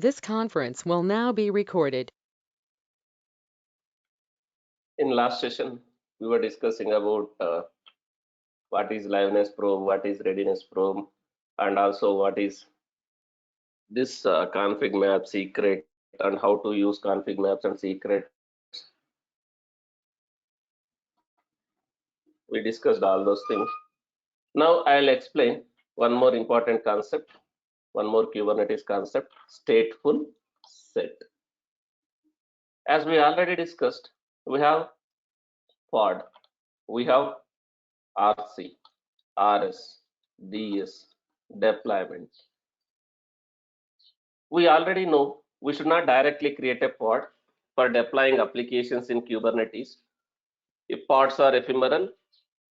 This conference will now be recorded. In last session, we were discussing about what is liveness probe, what is readiness probe, and also what is this config map secret and how to use config maps and secrets. We discussed all those things. Now I'll explain one more important concept, one more Kubernetes concept, stateful set. As we already discussed, we have pod, we have RC, RS, DS, deployment. We already know we should not directly create a pod for deploying applications in Kubernetes. If pods are ephemeral,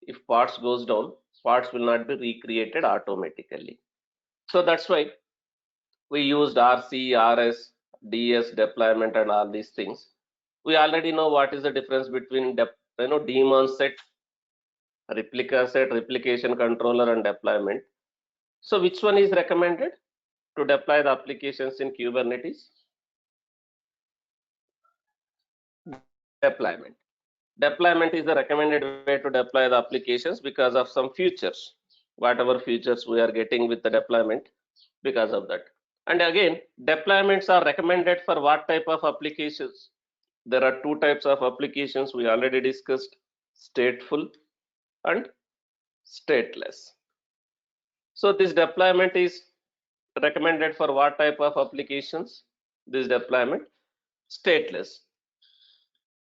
if pods goes down, pods will not be recreated automatically. So that's why we used RC, RS, DS deployment and all these things. We already know what is the difference between daemon set, replica set, replication controller, and deployment. So which one is recommended to deploy the applications in Kubernetes? Deployment. Deployment is the recommended way to deploy the applications because of some features, whatever features we are getting with the deployment because of that. And again, deployments are recommended for what type of applications? There are two types of applications we already discussed, stateful and stateless. So this deployment is recommended for what type of applications? This deployment, stateless.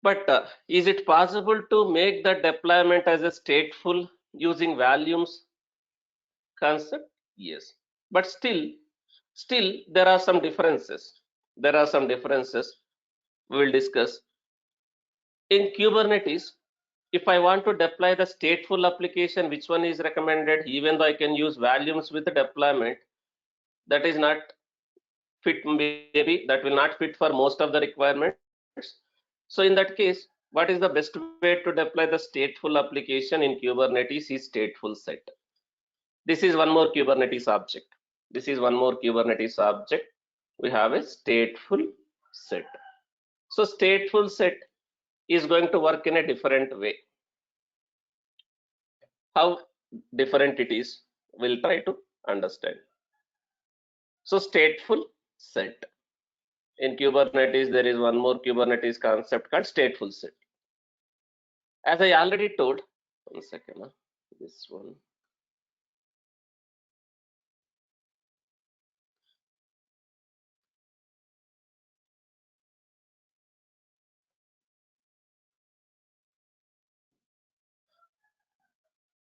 But is it possible to make the deployment as a stateful using volumes concept? Yes, but still there are some differences. There are some differences we will discuss. In Kubernetes, if I want to deploy the stateful application, which one is recommended? Even though I can use volumes with the deployment, that is not fit, maybe that will not fit for most of the requirements. So in that case, what is the best way to deploy the stateful application in Kubernetes is stateful set. This is one more Kubernetes object. This is one more Kubernetes object. We have a stateful set. So stateful set is going to work in a different way. How different it is, we'll try to understand. So stateful set. In Kubernetes, there is one more Kubernetes concept called stateful set. As I already told, one second, this one.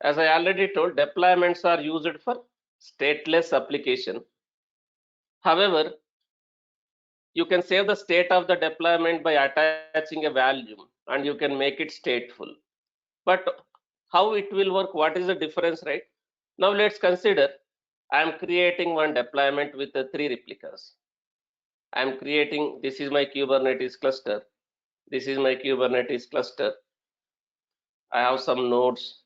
As I already told, deployments are used for stateless application. However, you can save the state of the deployment by attaching a value and you can make it stateful. But how it will work? What is the difference, right? Now let's consider I am creating one deployment with 3 replicas. I am creating, this is my Kubernetes cluster. This is my Kubernetes cluster. I have some nodes.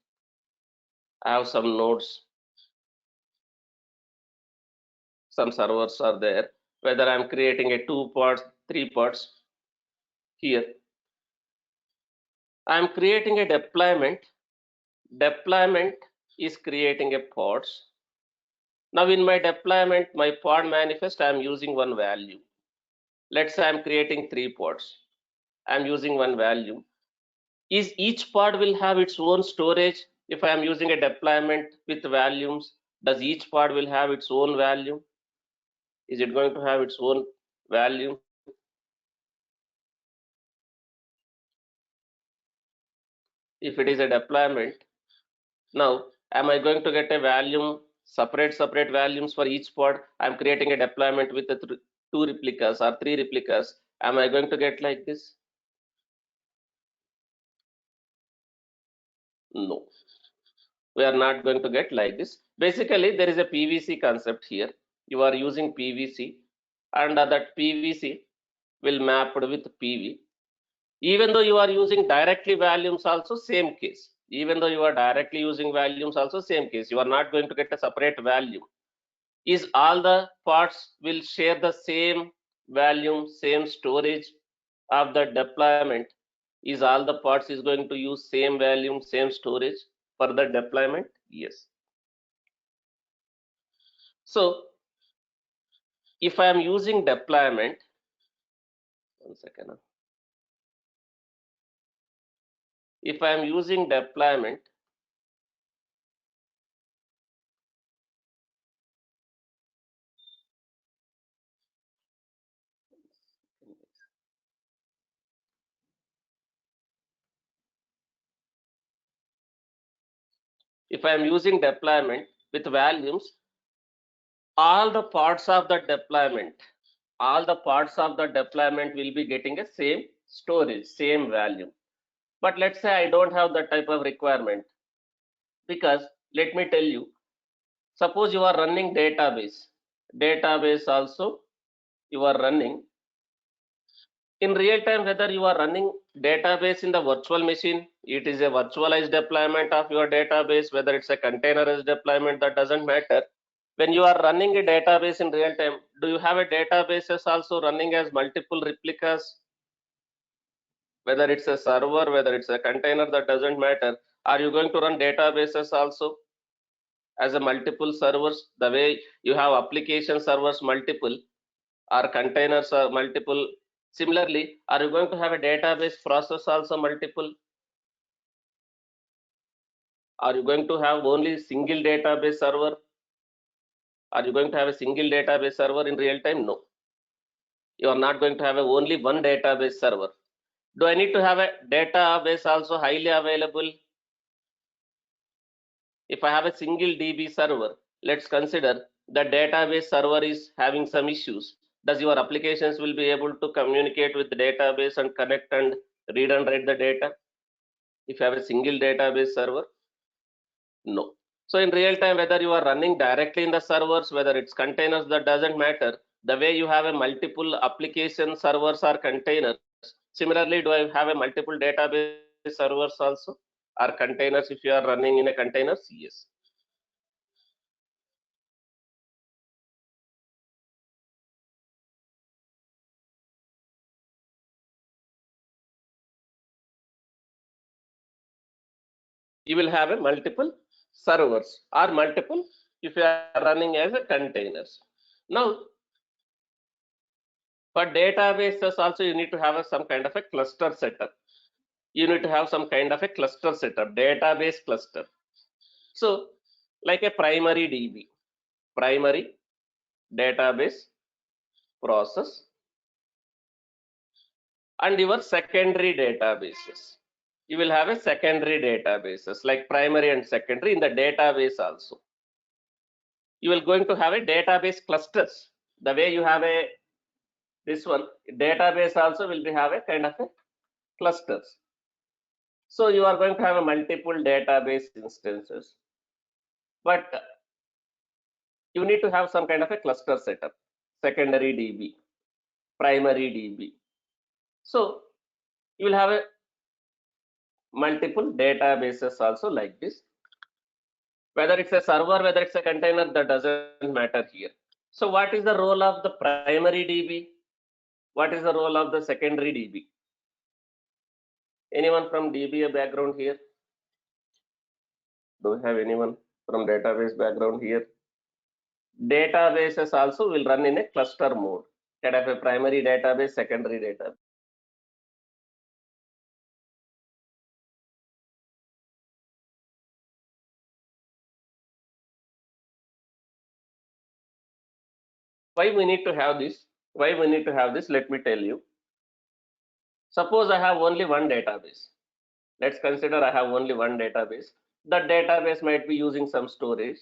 Some servers are there. Whether I'm creating a 2 pods, 3 pods here. I'm creating a deployment. Deployment is creating a pods. Now in my deployment, my pod manifest, I'm using one value. Let's say I'm creating 3 pods. I'm using one value. Is each pod will have its own storage? If I am using a deployment with values, does each pod will have its own value? Is it going to have its own value? If it is a deployment, now am I going to get a value, separate values for each pod? I'm creating a deployment with the 2 replicas or 3 replicas. Am I going to get like this? No, we are not going to get like this. Basically, there is a PVC concept here. You are using PVC and that PVC will map with PV. Even though you are using directly values also same case. Even though you are directly using values also same case. You are not going to get a separate value. Is all the parts will share the same volume, same storage of the deployment? Is all the parts is going to use same volume, same storage for the deployment? Yes. So if I am using deployment, one second. If I am using deployment, if I am using deployment with volumes, all the parts of the deployment, all the parts of the deployment will be getting a same storage, same value. But let's say I don't have that type of requirement, because let me tell you, suppose you are running database also you are running in real time, whether you are running database in the virtual machine, it is a virtualized deployment of your database, whether it's a containerized deployment, that doesn't matter. When you are running a database in real time, do you have a databases also running as multiple replicas? Whether it's a server, whether it's a container, that doesn't matter. Are you going to run databases also as a multiple servers, the way you have application servers multiple or containers are multiple? Similarly, are you going to have a database process also multiple? Are you going to have only single database server? Are you going to have a single database server in real time? No, you are not going to have a only one database server. Do I need to have a database also highly available? If I have a single DB server, let's consider the database server is having some issues. Does your applications will be able to communicate with the database and connect and read and write the data? If you have a single database server, no. So in real time, whether you are running directly in the servers, whether it's containers, that doesn't matter. The way you have a multiple application servers or containers, similarly, do I have a multiple database servers also or containers? If you are running in a containers, yes. You will have a multiple servers or multiple if you are running as a containers. Now, for databases also, you need to have some kind of a cluster setup. You need to have some kind of a cluster setup, database cluster. So like a primary DB, primary database process, and your secondary databases. You will have a secondary databases like primary and secondary in the database also. You will going to have a database clusters. The way you have a this one database also will be have a kind of a clusters. So you are going to have a multiple database instances, but you need to have some kind of a cluster setup, secondary DB, primary DB. So you will have a multiple databases also like this. Whether it's a server, whether it's a container, that doesn't matter here. So what is the role of the primary DB? What is the role of the secondary DB? Anyone from DBA background here? Do we have anyone from database background here? Databases also will run in a cluster mode. Can have a primary database, secondary database. Why we need to have this? Why we need to have this? Let me tell you. Suppose I have only one database. Let's consider I have only one database. That database might be using some storage.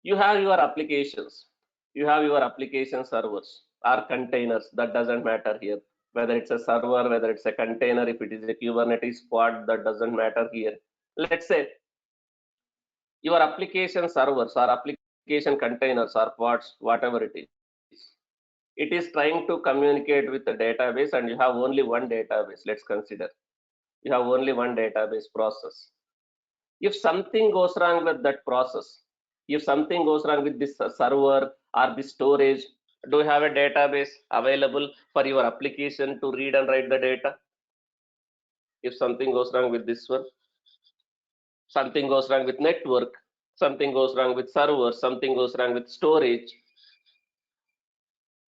You have your applications. You have your application servers or containers. That doesn't matter here. Whether it's a server, whether it's a container, if it is a Kubernetes pod, that doesn't matter here. Let's say your application servers or application containers or pods, whatever it is trying to communicate with the database, and you have only one database. Let's consider you have only one database process. If something goes wrong with that process, If something goes wrong with this server or the storage, do you have a database available for your application to read and write the data? If something goes wrong with this one, something goes wrong with network, something goes wrong with server, something goes wrong with storage.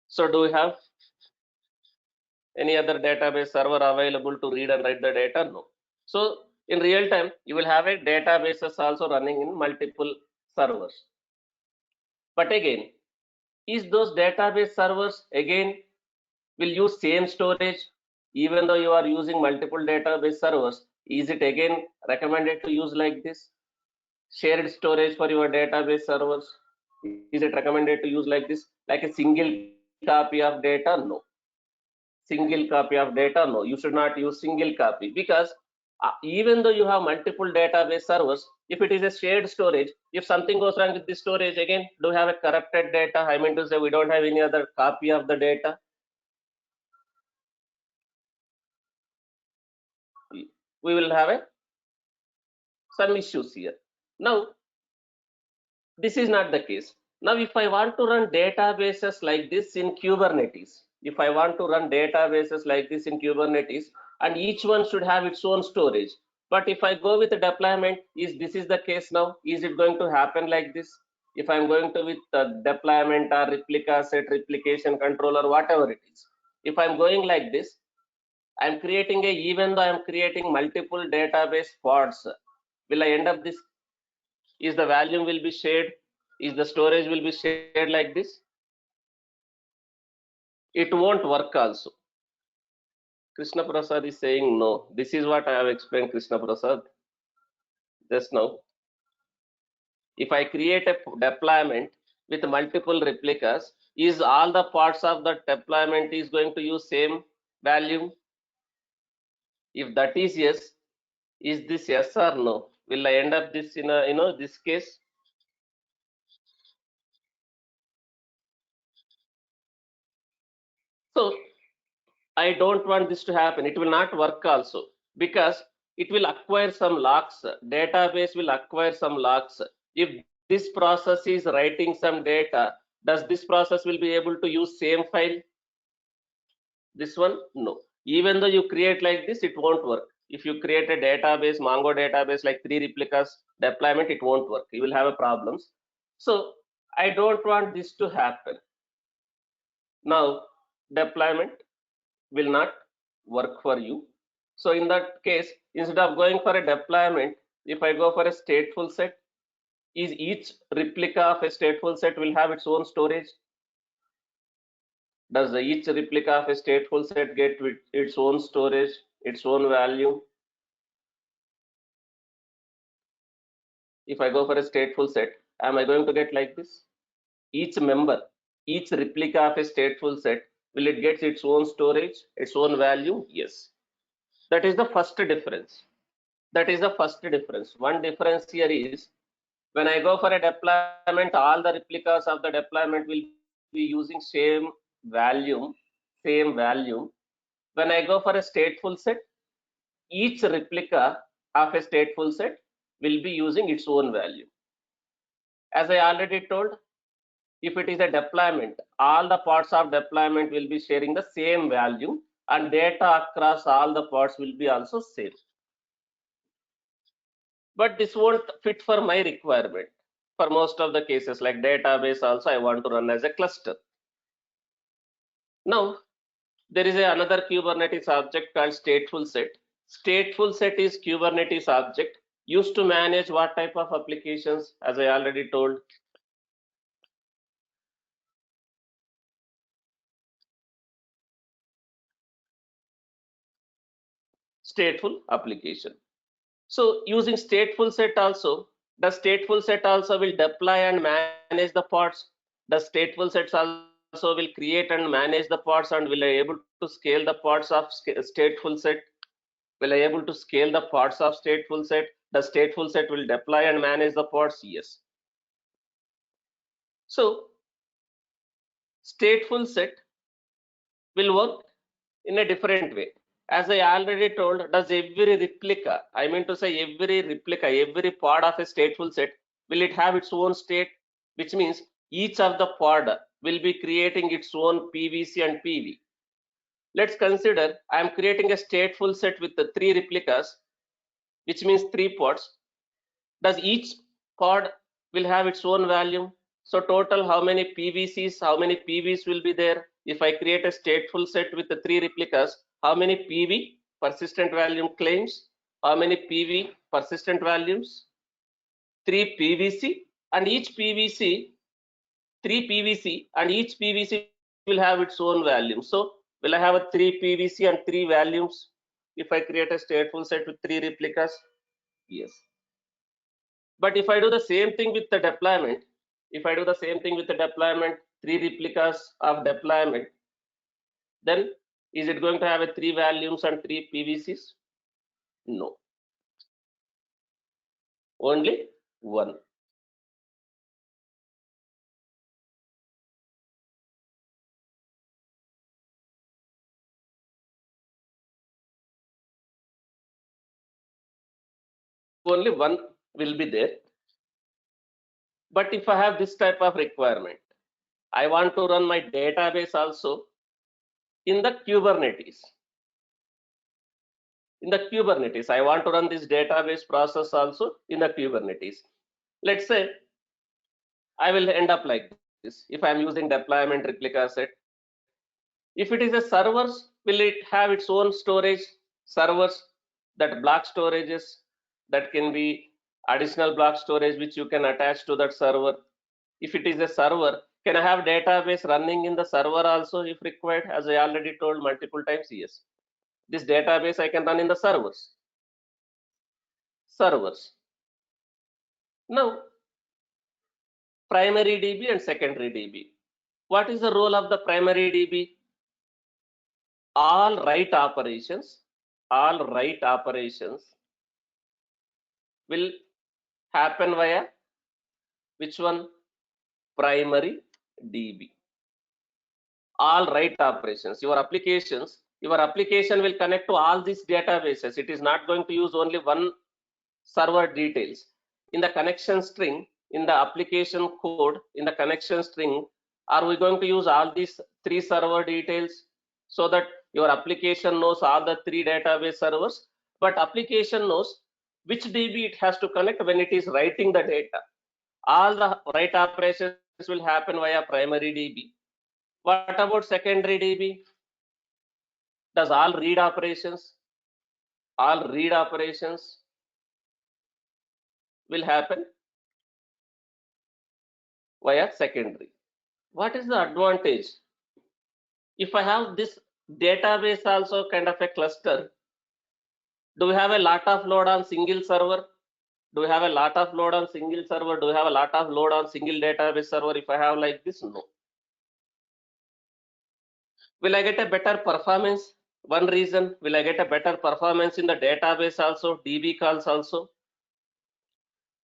So do we have any other database server available to read and write the data? No. So in real time, you will have a databases also running in multiple servers. But again, is those database servers again will use same storage even though you are using multiple database servers? Is it again recommended to use like this? Shared storage for your database servers? Is it recommended to use like this? Like a single copy of data? No. Single copy of data? No. You should not use single copy, because even though you have multiple database servers, if it is a shared storage, if something goes wrong with the storage, again, do we have a corrupted data? I mean to say, we don't have any other copy of the data. We will have some issues here. Now, this is not the case. Now, if I want to run databases like this in Kubernetes, if I want to run databases like this in Kubernetes, and each one should have its own storage. But if I go with a deployment, is this is the case now? Is it going to happen like this? If I'm going to with deployment or replica set, replication controller, whatever it is, if I'm going like this, I'm creating even though I'm creating multiple database pods, will I end up this? Is the volume will be shared? Is the storage will be shared like this? It won't work also. Krishna Prasad is saying no. This is what I have explained, Krishna Prasad, just now. If I create a deployment with multiple replicas, is all the parts of the deployment is going to use same value? If that is yes, is this yes or no? Will I end up this in a this case? So I don't want this to happen. It will not work also, because it will acquire some locks. Database will acquire some locks. If this process is writing some data, does this process will be able to use same file? This one, no. Even though you create like this, it won't work. If you create a database, Mongo database, like 3 replicas deployment, it won't work. You will have a problems. So I don't want this to happen. Now, deployment will not work for you. So in that case, instead of going for a deployment, if I go for a stateful set, is each replica of a stateful set will have its own storage? Does each replica of a stateful set get with its own storage, its own value? If I go for a stateful set, am I going to get like this? Each member, each replica of a stateful set, will it get its own storage, its own value? Yes. That is the first difference. That is the first difference. One difference here is, when I go for a deployment, all the replicas of the deployment will be using same value, same value. When I go for a stateful set, each replica of a stateful set will be using its own value. As I already told, if it is a deployment, all the parts of deployment will be sharing the same value, and data across all the parts will be also same. But this won't fit for my requirement. For most of the cases, like database also, I want to run as a cluster. Now, there is another Kubernetes object called stateful set. Stateful set is Kubernetes object used to manage what type of applications, as I already told. Stateful application. So using stateful set also, the stateful set also will deploy and manage the pods. The stateful sets also will create and manage the pods, and will I able to scale the pods of stateful set? Will I able to scale the pods of stateful set? The stateful set will deploy and manage the pods? Yes. So stateful set will work in a different way. As I already told, does every replica, I mean to say every replica, every part of a stateful set will it have its own state, which means each of the pod will be creating its own PVC and PV. Let's consider I am creating a stateful set with the 3 replicas, which means 3 pods. Does each pod will have its own value? So total how many PVCs, how many PVs will be there? If I create a stateful set with the 3 replicas, how many PV persistent volume claims? How many PV persistent values? 3 PVC, and each PVC, 3 PVC, and each PVC will have its own value. So will I have a 3 PVC and 3 values if I create a stateful set with 3 replicas? Yes. But if I do the same thing with the deployment, if I do the same thing with the deployment, 3 replicas of deployment, then is it going to have a 3 values and 3 PVCs? No, only 1. Only 1 will be there. But if I have this type of requirement, I want to run my database also in the Kubernetes. In the Kubernetes, I want to run this database process also in the Kubernetes. Let's say I will end up like this. If I'm using deployment replica set, if it is a servers, will it have its own storage servers, that block storages, that can be additional block storage which you can attach to that server? If it is a server, can I have database running in the server also if required? As I already told multiple times, yes. This database I can run in the servers. Now, primary DB and secondary DB. What is the role of the primary DB? All write operations will happen via which one? Primary DB. All write operations, your application will connect to all these databases. It is not going to use only one server details. In the connection string, in the application code, in the connection string, are we going to use all these 3 server details so that your application knows all the 3 database servers, but application knows which DB it has to connect when it is writing the data. All the write operations will happen via primary DB. What about secondary DB? Does all read operations will happen via secondary. What is the advantage? If I have this database also kind of a cluster, do we have a lot of load on single server? Do we have a lot of load on single server? Do we have a lot of load on single database server if I have like this? No. Will I get a better performance? One reason, will I get a better performance in the database also, DB calls also?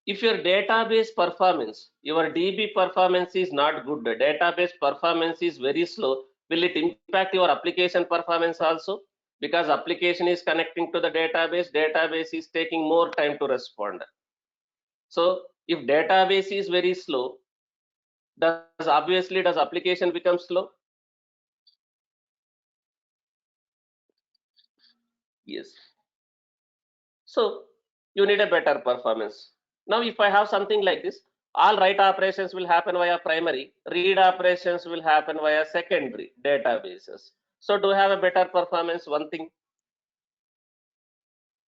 If your database performance, your DB performance is not good, the database performance is very slow, will it impact your application performance also? Because application is connecting to the database is taking more time to respond. So if database is very slow, does application become slow? Yes. So you need a better performance. Now if I have something like this, all write operations will happen via primary, read operations will happen via secondary databases. So do I have a better performance? One thing.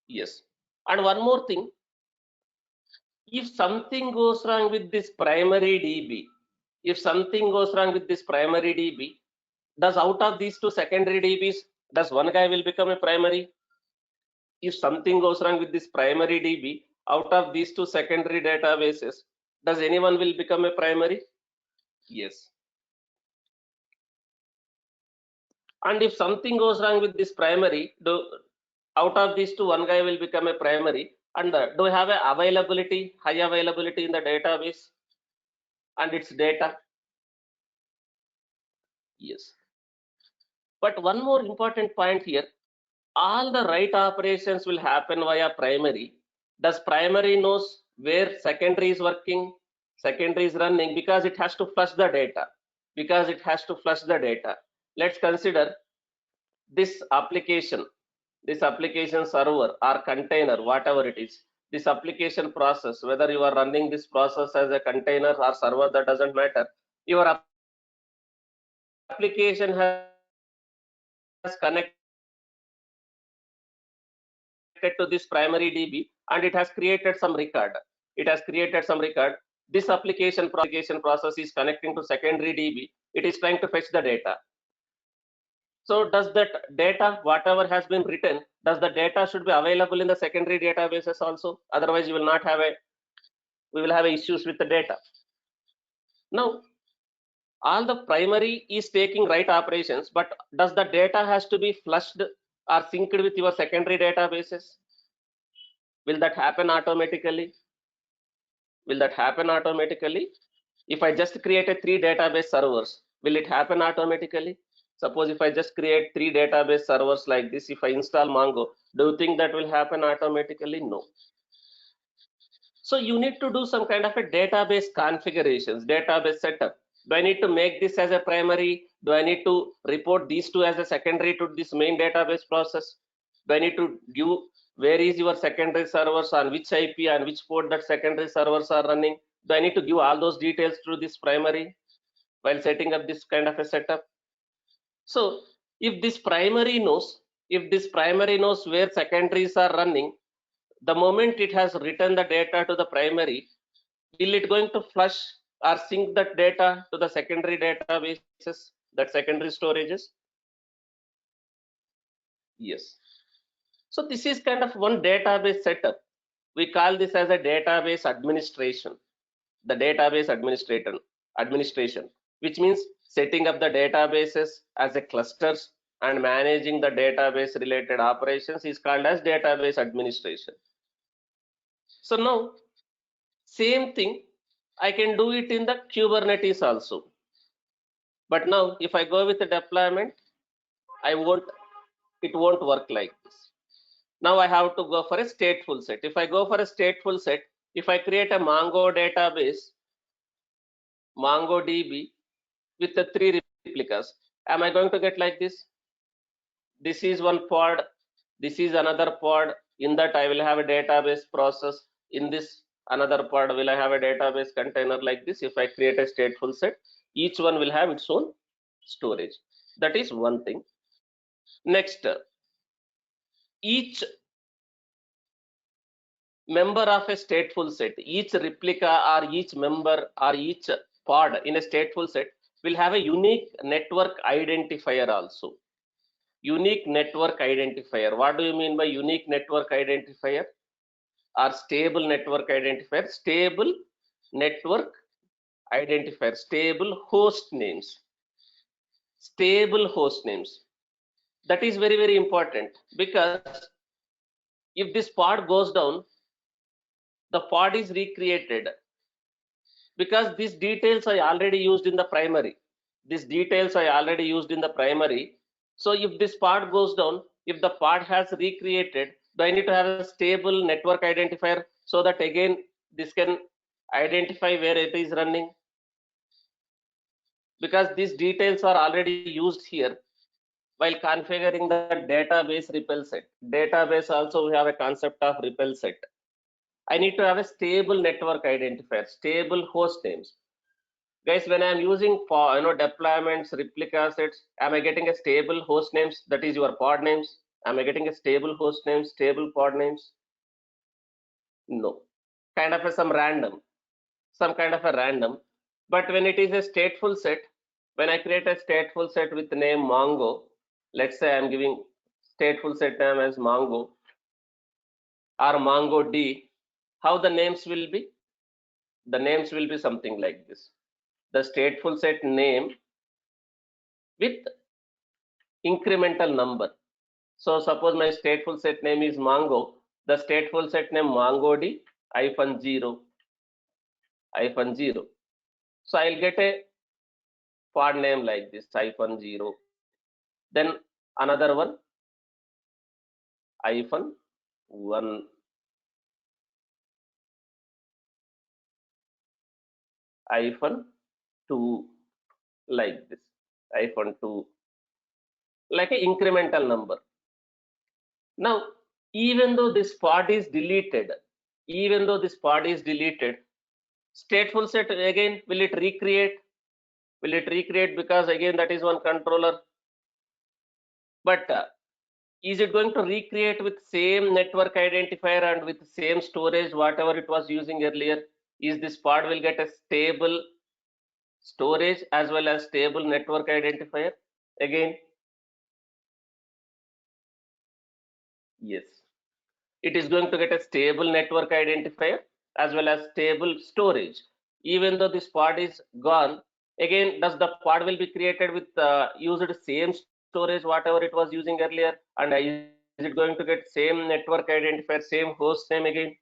Yes. And one more thing, if something goes wrong with this primary DB, does out of these 2 secondary DBs, does one guy will become a primary? If something goes wrong with this primary DB, out of these 2 secondary databases, does anyone will become a primary? Yes. And if something goes wrong with this primary, out of these 2, one guy will become a primary. And do we have a high availability in the database and its data? Yes. But one more important point here, all the write operations will happen via primary. Does primary knows where secondary is working, secondary is running because it has to flush the data. Because it has to flush the data. Let's consider this application server or container, whatever it is. This application process, whether you are running this process as a container or server, that doesn't matter. Your application has connected to this primary DB and it has created some record. This application process is connecting to secondary DB. It is trying to fetch the data. So does that data, whatever has been written, does the data should be available in the secondary databases also? Otherwise, we will have issues with the data. Now, all the primary is taking write operations, but does the data has to be flushed or synced with your secondary databases? Will that happen automatically? If I just created 3 database servers, will it happen automatically? Suppose if I just create 3 database servers like this, if I install Mongo, do you think that will happen automatically? No. So you need to do some kind of a database configurations, database setup. Do I need to make this as a primary? Do I need to report these two as a secondary to this main database process? Do I need to give where is your secondary servers, on which IP, on which port that secondary servers are running? Do I need to give all those details to this primary while setting up this kind of a setup? So if this primary knows where secondaries are running, the moment it has written the data to the primary, will it going to flush or sync that data to the secondary databases, that secondary storages? Yes. So this is kind of one database setup. We call this as a database administration. The database administration, which means setting up the databases as a clusters and managing the database related operations is called as database administration. So now, same thing, I can do it in the Kubernetes also. But now, if I go with the deployment, it won't work like this. Now I have to go for a stateful set. If I go for a stateful set, if I create a Mongo database, MongoDB with the 3 replicas, am I going to get like this? This is one pod, this is another pod. In that I will have a database process. In this another pod will I have a database container like this. If I create a stateful set, each one will have its own storage. That is one thing. Next, each member of a stateful set, each replica or each member or each pod in a stateful set will have a unique network identifier also. Unique network identifier. What do you mean by unique network identifier or stable network identifier? Stable network identifier, stable host names. Stable host names. That is very, very important, because if this pod goes down, the pod is recreated, because these details are already used in the primary. So if this pod goes down, if the pod has recreated, do I need to have a stable network identifier so that again this can identify where it is running? Because these details are already used here while configuring the database repel set. Database also we have a concept of repel set. I need to have a stable network identifier, stable host names. Guys, when I'm using for deployments, replica sets, am I getting a stable host names? That is your pod names. Am I getting a stable host names, stable pod names? No. Kind of some kind of a random. But when it is a stateful set, when I create a stateful set with the name Mongo, let's say I'm giving stateful set name as Mongo or Mongo D, how the names will be? The names will be something like this. The stateful set name with incremental number. So suppose my stateful set name is Mongo. The stateful set name MongoD -0 -0. So I'll get a pod name like this -0. Then another one -1. -2 like this, -2 like an incremental number. Now, even though this part is deleted, stateful set again, will it recreate? Will it recreate? Because again, that is one controller. But is it going to recreate with same network identifier and with same storage, whatever it was using earlier? Is this part will get a stable storage as well as stable network identifier? Again, yes. It is going to get a stable network identifier as well as stable storage. Even though this part is gone, again, does the part will be created with used same storage, whatever it was using earlier, and is it going to get same network identifier, same host name again?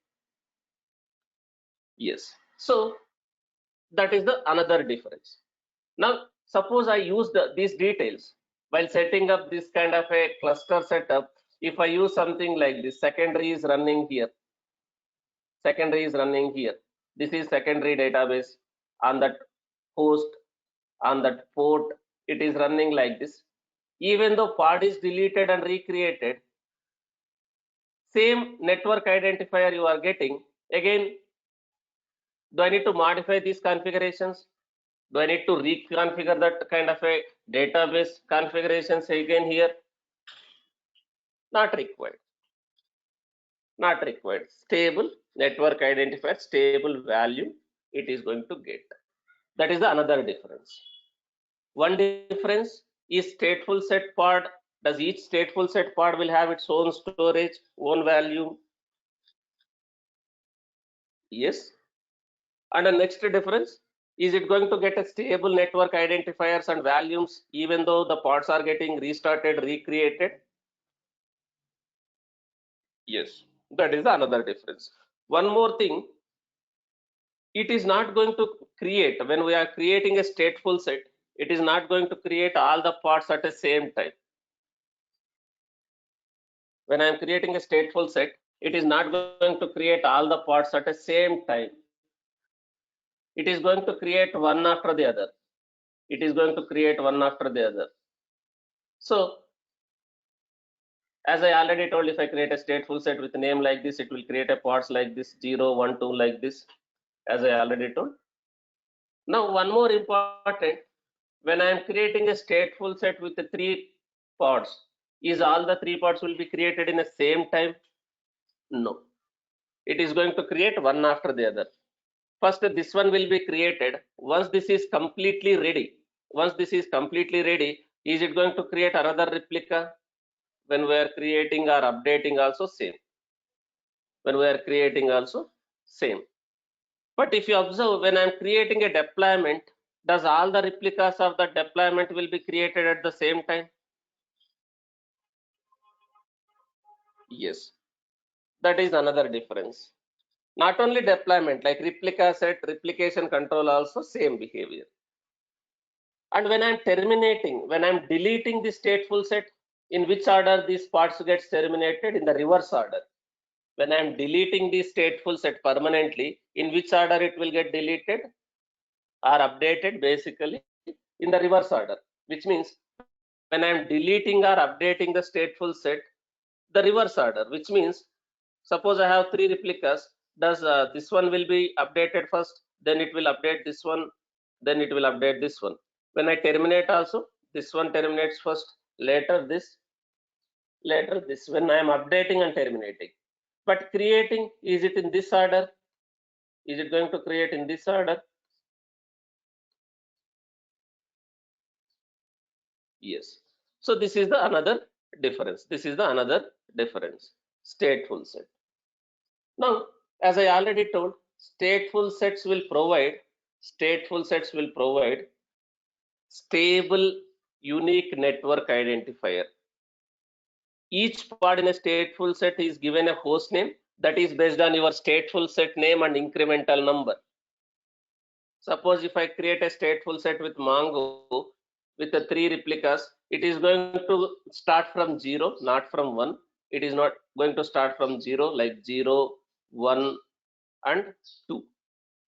Yes. So that is the another difference. Now, suppose I use these details while setting up this kind of a cluster setup. If I use something like this, secondary is running here. This is secondary database on that host, on that port. It is running like this. Even though part is deleted and recreated, same network identifier you are getting. Again, do I need to modify these configurations? Do I need to reconfigure that kind of a database configurations again here? Not required. Stable network identifier, stable value it is going to get. That is the another difference. One difference is stateful set part. Does each stateful set part will have its own storage, own value? Yes. And the next difference, is it going to get a stable network identifiers and values even though the parts are getting restarted, recreated? Yes, that is another difference. One more thing, it is not going to create, when we are creating a stateful set, it is not going to create all the parts at the same time. When I am creating a stateful set, it is not going to create all the parts at the same time. It is going to create one after the other. So, as I already told, if I create a stateful set with a name like this, it will create a parts like this, 0, 1, 2, like this, as I already told. Now, one more important, when I am creating a stateful set with the 3 parts, is all the 3 parts will be created in the same time? No. It is going to create one after the other. First, this one will be created. Once this is completely ready, is it going to create another replica? When we are creating or updating also same. But if you observe, when I'm creating a deployment, does all the replicas of the deployment will be created at the same time? Yes. That is another difference. Not only deployment, like replica set, replication control also same behavior. And when I'm terminating, when I'm deleting the stateful set, in which order these parts gets terminated? In the reverse order. When I'm deleting the stateful set permanently, in which order it will get deleted or updated? Basically in the reverse order, which means when I'm deleting or updating the stateful set, the reverse order, which means suppose I have 3 replicas, does this one will be updated first, then it will update this one, then it will update this one. When I terminate also, this one terminates first, later this, when I am updating and terminating. But creating, is it in this order? Is it going to create in this order? Yes. So this is the another difference. Stateful set. Now, as I already told, stateful sets will provide stable, unique network identifier. Each part in a stateful set is given a host name that is based on your stateful set name and incremental number. Suppose if I create a stateful set with Mongo with the 3 replicas, it is going to start from 0, not from 1. It is not going to start from 0, like 0, 1, and 2,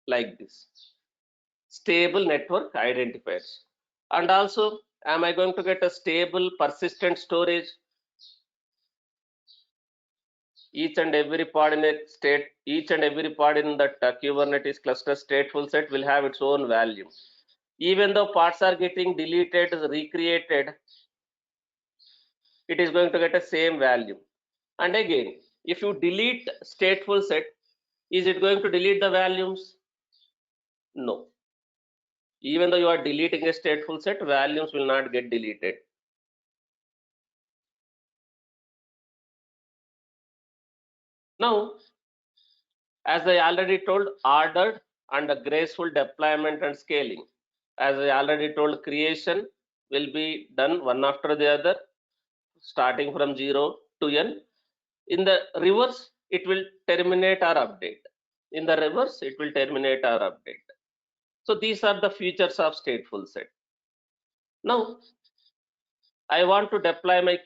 like this. stable network identifiers. And also, am I going to get a stable persistent storage? Each and every pod in a state, each and every pod in that Kubernetes cluster stateful set will have its own value. Even though parts are getting deleted, recreated, it is going to get a same value. And again, if you delete stateful set, is it going to delete the values? No. Even though you are deleting a stateful set, values will not get deleted. Now, as I already told, ordered and a graceful deployment and scaling. As I already told, creation will be done one after the other, starting from 0 to n. In the reverse, it will terminate or update. In the reverse, it will terminate or update. So these are the features of stateful set. Now, I want to deploy my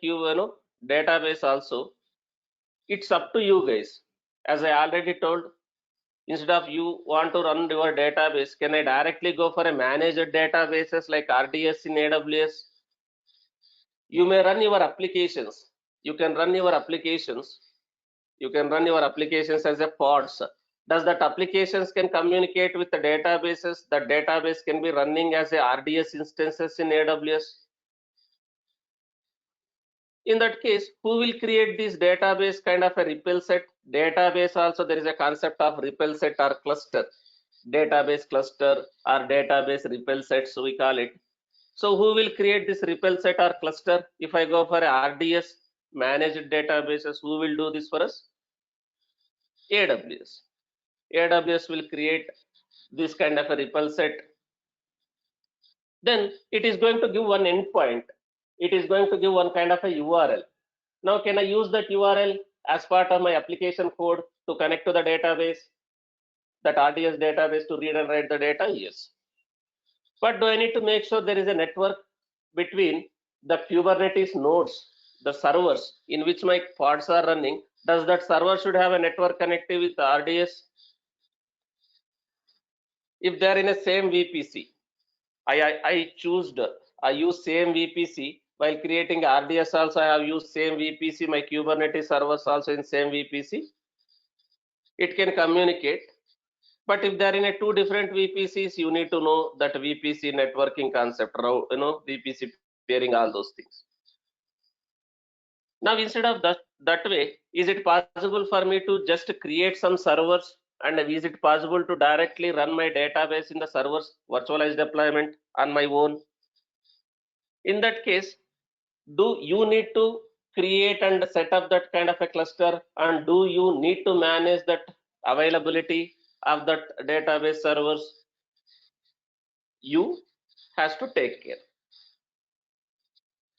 database also. It's up to you guys. As I already told, instead of you want to run your database, can I directly go for a managed databases like RDS in AWS? You may run your applications. You can run your applications. You can run your applications as a pods. Does that applications can communicate with the databases? The database can be running as a RDS instances in AWS. In that case, who will create this database kind of a ripple set? Database also, there is a concept of ripple set or cluster. Database cluster or database ripple sets, we call it. So who will create this ripple set or cluster? If I go for a RDS managed databases, who will do this for us? AWS. AWS will create this kind of a ripple set. Then it is going to give one endpoint. It is going to give one kind of a URL. Now, can I use that URL as part of my application code to connect to the database, that RDS database, to read and write the data? Yes. But do I need to make sure there is a network between the Kubernetes nodes, the servers in which my pods are running? Does that server should have a network connectivity with RDS? If they are in a same VPC, I use same VPC while creating RDS. Also, I have used same VPC. My Kubernetes servers also in same VPC. It can communicate. But if they are in a two different VPCs, you need to know that VPC networking concept, VPC pairing, all those things. Now, instead of that way, is it possible for me to just create some servers, and is it possible to directly run my database in the servers virtualized deployment on my own? In that case, do you need to create and set up that kind of a cluster, and do you need to manage that availability of that database servers? You has to take care.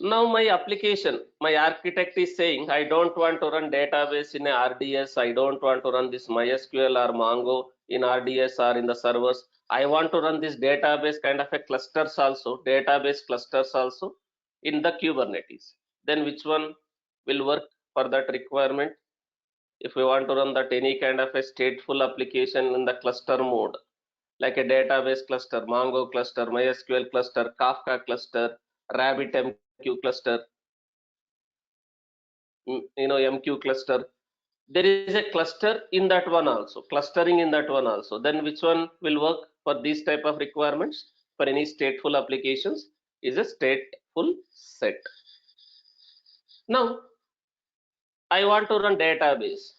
Now my application, my architect is saying, I don't want to run database in a RDS. I don't want to run this MySQL or Mongo in RDS or in the servers. I want to run this database kind of a clusters also, database clusters also in the Kubernetes. Then which one will work for that requirement? If we want to run that any kind of a stateful application in the cluster mode, like a database cluster, Mongo cluster, MySQL cluster, Kafka cluster, RabbitMQ cluster, MQ cluster. There is a cluster in that one also, clustering in that one also. Then which one will work for these type of requirements for any stateful applications? Is a stateful set. Now, I want to run database,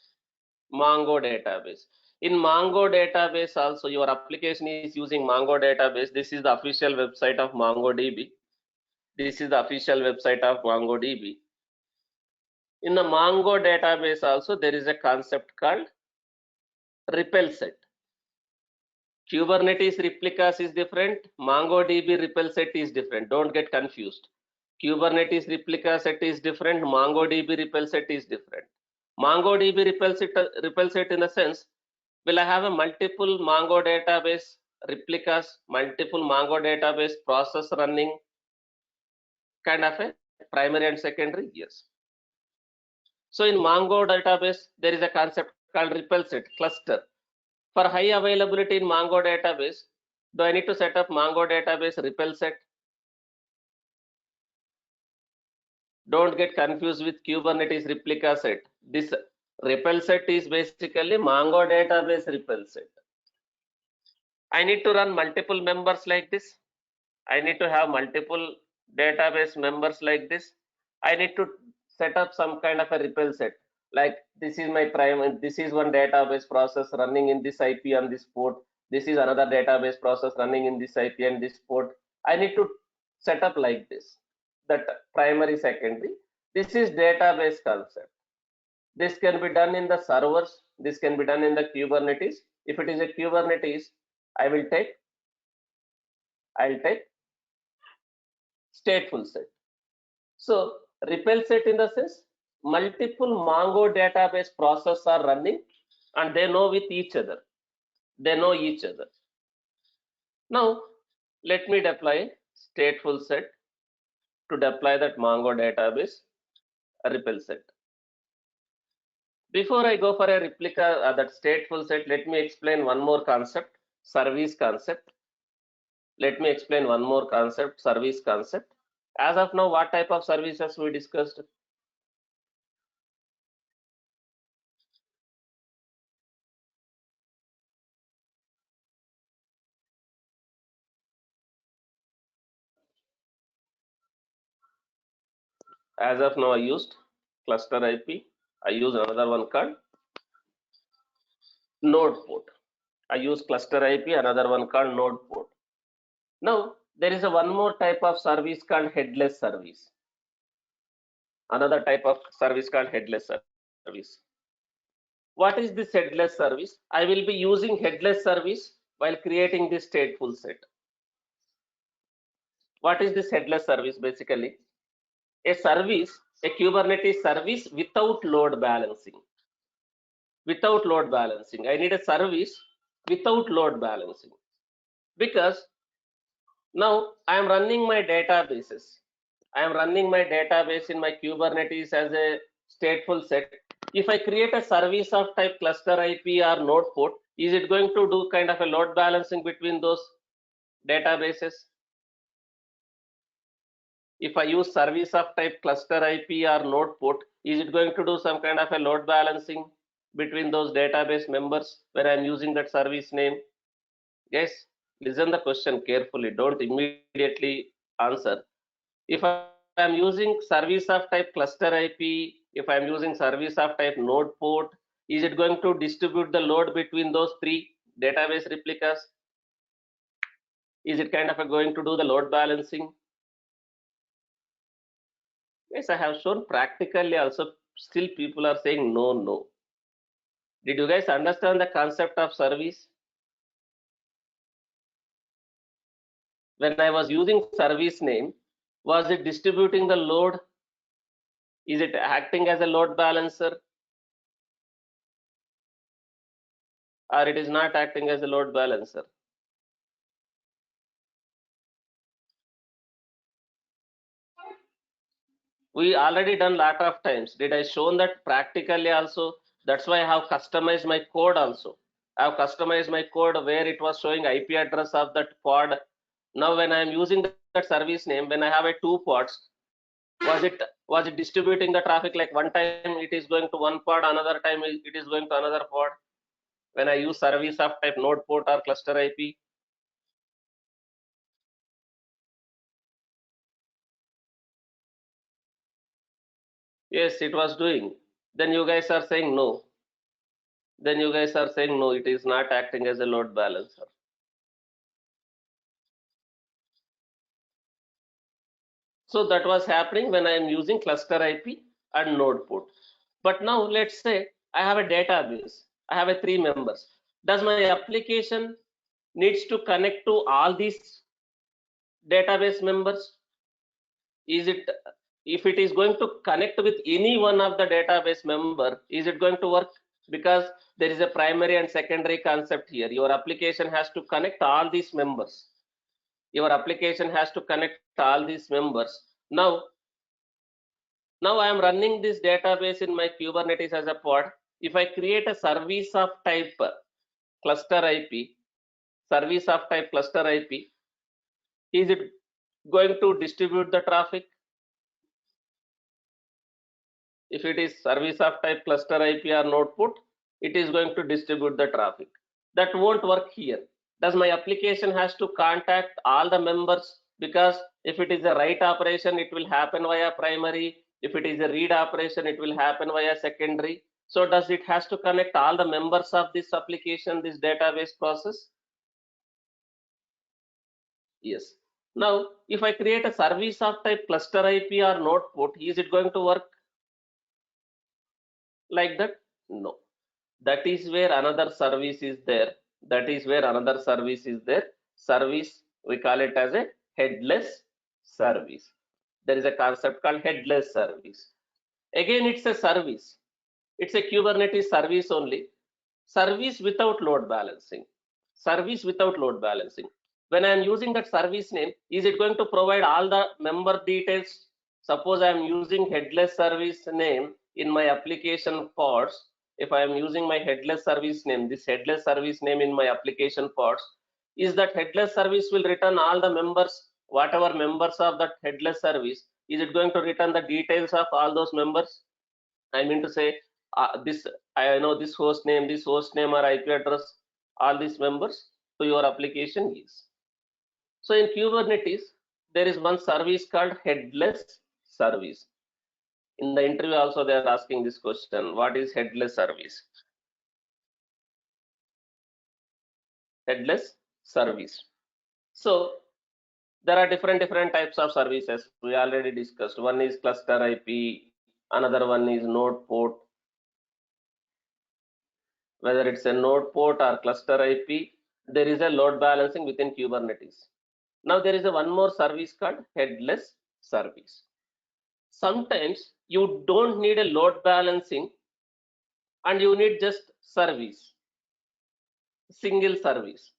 Mongo database. In Mongo database also, your application is using Mongo database. This is the official website of MongoDB. This is the official website of MongoDB. In the Mongo database also, there is a concept called ripple set. Kubernetes replicas is different. MongoDB ripple set is different. Don't get confused. Kubernetes replica set is different. MongoDB ripple set is different. MongoDB ripple set in the sense, will I have a multiple Mongo database replicas, multiple Mongo database process running kind of a primary and secondary? Yes. So in Mongo database, there is a concept called ripple set cluster. For high availability in Mongo database, Do I need to set up Mongo database repel set? Don't get confused with Kubernetes replica set. This repel set is basically Mongo database repel set. I need to run multiple members like this. I need to have multiple database members like this. I need to set up some kind of a repel set. Like this is my prime, this is one database process running in this IP on this port. This is another database process running in this IP and this port. I need to set up like this. That primary, secondary. This is database concept. This can be done in the servers. This can be done in the Kubernetes. If it is a Kubernetes, I'll take stateful set. So repel set in the sense multiple Mongo database processes are running and they know with each other. They know each other. Now let me deploy stateful set to deploy that Mongo database repel set. Before I go for a replica that stateful set, let me explain one more concept, service concept. Let me explain one more concept, service concept. As of now, what type of services we discussed? As of now, I used cluster IP. I use another one called node port. I use cluster IP, another one called node port. Now, there is a one more type of service called headless service. Another type of service called headless service. What is this headless service? I will be using headless service while creating this stateful set. What is this headless service? Basically, a service, a Kubernetes service without load balancing. Without load balancing. I need a service without load balancing. Because now I am running my databases. I am running my database in my Kubernetes as a stateful set. If I create a service of type cluster IP or node port, is it going to do kind of a load balancing between those databases? If I use service of type cluster IP or node port, is it going to do some kind of a load balancing between those database members when I'm using that service name? Yes, listen the question carefully. Don't immediately answer. If I'm using service of type cluster IP, if I'm using service of type node port, is it going to distribute the load between those three database replicas? Is it kind of going to do the load balancing? Yes, I have shown practically also. Still people are saying no, no. Did you guys understand the concept of service? When I was using service name, was it distributing the load? Is it acting as a load balancer? Or it is not acting as a load balancer? We already done lot of times. Did I shown that practically also? That's why I have customized my code also. I have customized my code where it was showing IP address of that pod. Now when I am using that service name, when I have a two pods, was it distributing the traffic like one time it is going to one pod, another time it is going to another pod? When I use service of type node port or cluster IP, yes, it was doing. Then you guys are saying no. Then you guys are saying no, it is not acting as a load balancer. So that was happening when I am using cluster IP and node port. But now let's say I have a database. I have a three members. Does my application needs to connect to all these database members? Is it, if it is going to connect with any one of the database member, is it going to work? Because there is a primary and secondary concept here. Your application has to connect all these members. Your application has to connect all these members. Now I am running this database in my Kubernetes as a pod. If I create a service of type cluster IP, service of type cluster IP, is it going to distribute the traffic? If it is service of type cluster IP or node put, it is going to distribute the traffic. That won't work here. Does my application has to contact all the members? Because if it is a write operation, it will happen via primary. If it is a read operation, it will happen via secondary. So does it has to connect all the members of this application, this database process? Yes. Now, if I create a service of type cluster IP or node put, is it going to work like that? No. That is where another service is there. That is where another service is there. Service, we call it as a headless service. There is a concept called headless service. Again, it's a service. It's a Kubernetes service only. Service without load balancing. Service without load balancing. When I am using that service name, is it going to provide all the member details? Suppose I am using headless service name in my application pods. If I am using my headless service name, this headless service name in my application pods, is that headless service will return all the members, whatever members of that headless service, is it going to return the details of all those members? I mean to say, this I know this host name or IP address, all these members to your application is. So in Kubernetes, there is one service called headless service. In the interview also they are asking this question, what is headless service? Headless service. So there are different types of services we already discussed. One is cluster IP, another one is node port. Whether it's a node port or cluster IP, there is a load balancing within Kubernetes. Now there is a one more service called headless service. Sometimes you don't need a load balancing and you need just service, single service.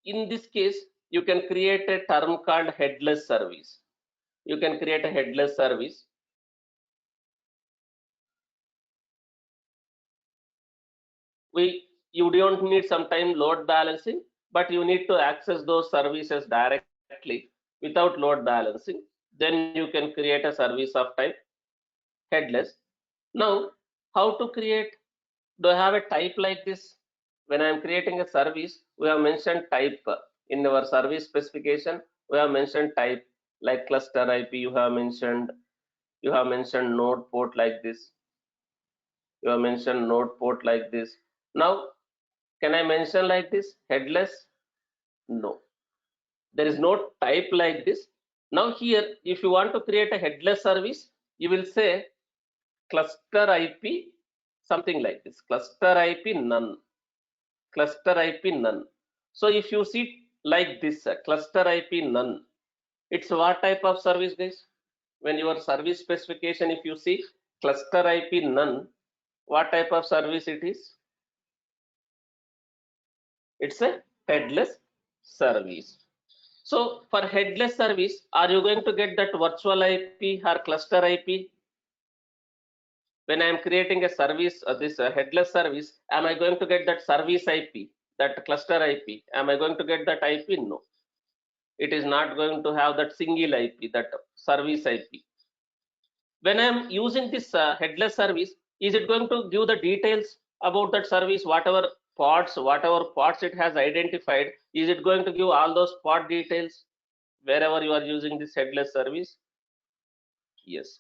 In this case, you can create a term called headless service. You can create a headless service. You don't need sometime load balancing, but you need to access those services directly without load balancing. Then you can create a service of type headless. Now, how to create? Do I have a type like this? When I am creating a service, we have mentioned type in our service specification. We have mentioned type like cluster IP. You have mentioned node port like this. You have mentioned node port like this. Now, can I mention like this headless? No, there is no type like this. Now here, if you want to create a headless service, you will say cluster IP something like this, cluster IP none, cluster IP none. So if you see like this, cluster IP none, it's what type of service, guys? When your service specification, if you see cluster IP none, what type of service it is? It's a headless service. So for headless service, are you going to get that virtual IP or cluster IP? When I am creating a service, this headless service, am I going to get that service IP, that cluster IP? Am I going to get that IP? No. It is not going to have that single IP, that service IP. When I am using this headless service, is it going to give the details about that service, whatever pods it has identified, is it going to give all those pod details wherever you are using this headless service? Yes.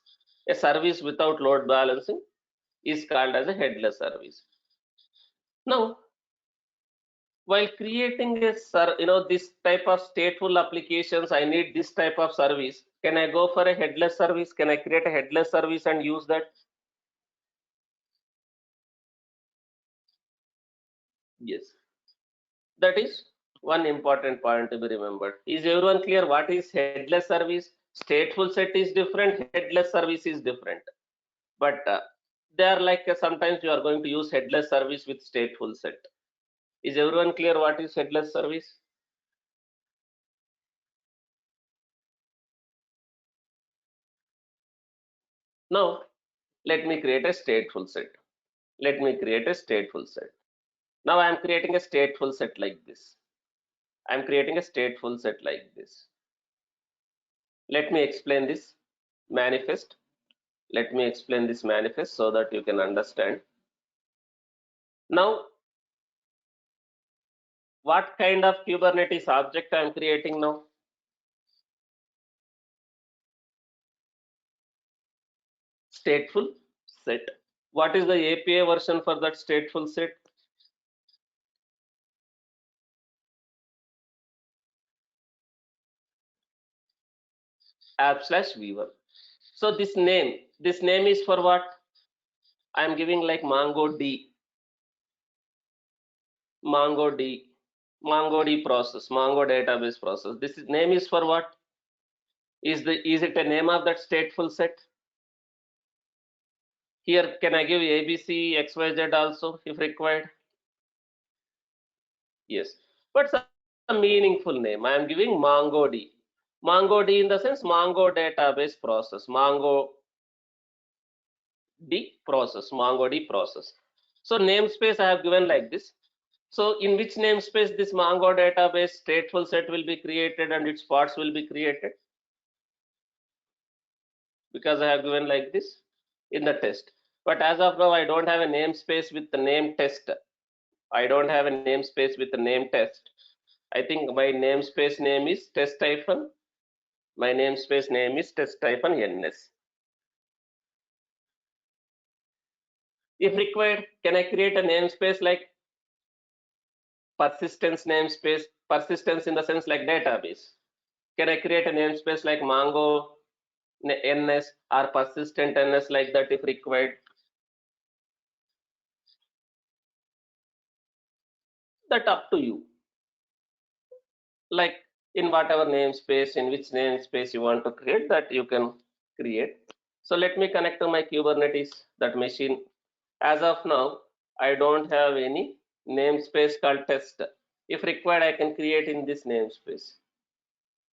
A service without load balancing is called as a headless service. Now, while creating this, this type of stateful applications, I need this type of service. Can I go for a headless service? Can I create a headless service and use that? Yes. That is one important point to be remembered. Is everyone clear what is headless service? Stateful set is different, headless service is different. But they are like sometimes you are going to use headless service with stateful set. Is everyone clear what is headless service? Now, let me create a stateful set. Let me create a stateful set. Now I am creating a stateful set like this. I'm creating a stateful set like this. Let me explain this manifest. Let me explain this manifest so that you can understand. Now, what kind of Kubernetes object I'm creating now? Stateful set. What is the API version for that stateful set? app/v1. So this name is for what? I'm giving like mongo d, mongo d process, mongo database process. This name is for what? Is it a name of that stateful set? Here, can I give ABC, XYZ also if required? Yes, but it's a meaningful name. I am giving mongo d. Mongo d in the sense mongo database process, mongo d process. So namespace I have given like this. So in which namespace this mongo database stateful set will be created and its parts will be created? Because I have given like this in the test. But as of now, I don't have a namespace with the name test. I don't have a namespace with the name test. I think my namespace name is test hyphen. My namespace name is test hyphen ns. If required, can I create a namespace like persistence namespace? Persistence in the sense like database. Can I create a namespace like Mongo ns or persistent ns like that if required? That up to you. Like in whatever namespace, in which namespace you want to create, that you can create. So let me connect to my Kubernetes, that machine. As of now, I don't have any namespace called test. If required, I can create in this namespace.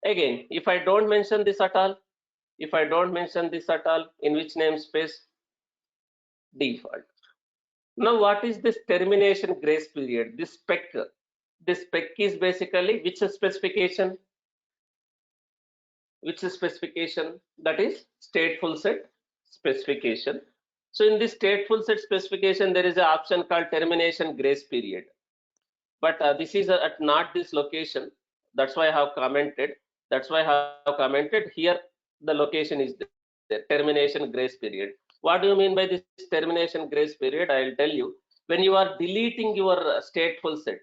Again, if I don't mention this at all, in which namespace? Default. Now, what is this termination grace period? This spec is basically which specification? That is stateful set specification. So in this stateful set specification, there is an option called termination grace period. But this is at not this location. That's why I have commented. Here. The location is there. Termination grace period. What do you mean by this termination grace period? I'll tell you. When you are deleting your stateful set,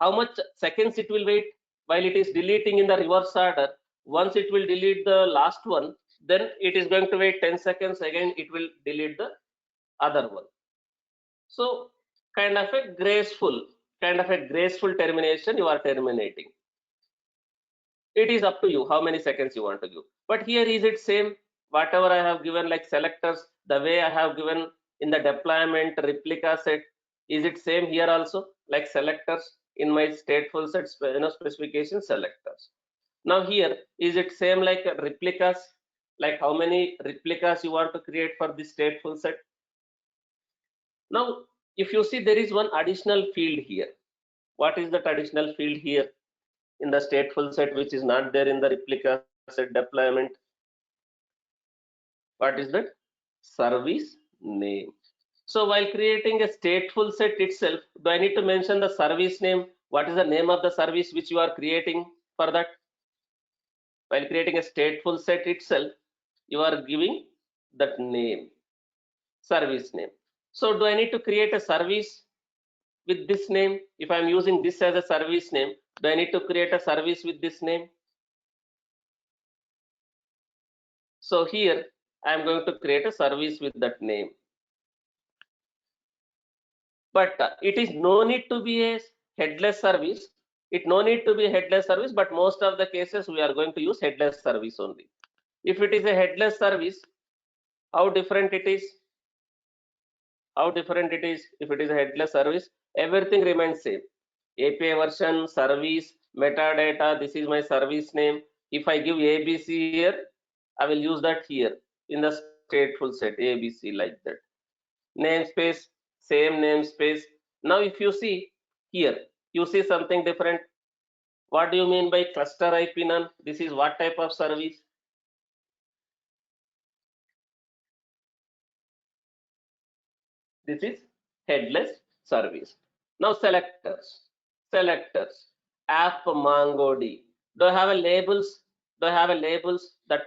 how much seconds it will wait while it is deleting in the reverse order? Once it will delete the last one, then it is going to wait 10 seconds. Again, it will delete the other one. So kind of a graceful termination you are terminating. It is up to you how many seconds you want to give. But here is it same? Whatever I have given like selectors, the way I have given in the deployment replica set, is it same here also? Like selectors in my stateful set specification selectors. Now here, is it same like replicas? Like how many replicas you want to create for this stateful set? Now, if you see, there is one additional field here. What is that additional field here in the stateful set which is not there in the replica set deployment? What is that? Service name. So while creating a stateful set itself, do I need to mention the service name? What is the name of the service which you are creating for that? While creating a stateful set itself, you are giving that name, service name. So do I need to create a service with this name? If I'm using this as a service name, do I need to create a service with this name? So here I'm going to create a service with that name. But it is no need to be a headless service. But most of the cases we are going to use headless service only. If it is a headless service, how different it is? If it is a headless service, everything remains same. API version, service, metadata, this is my service name. If I give ABC here, I will use that here in the stateful set, ABC like that. Namespace, same namespace. Now if you see here, you see something different. What do you mean by cluster IP none? This is what type of service? This is headless service. Now selectors, app MongoD. Do I have a labels? Do I have a labels that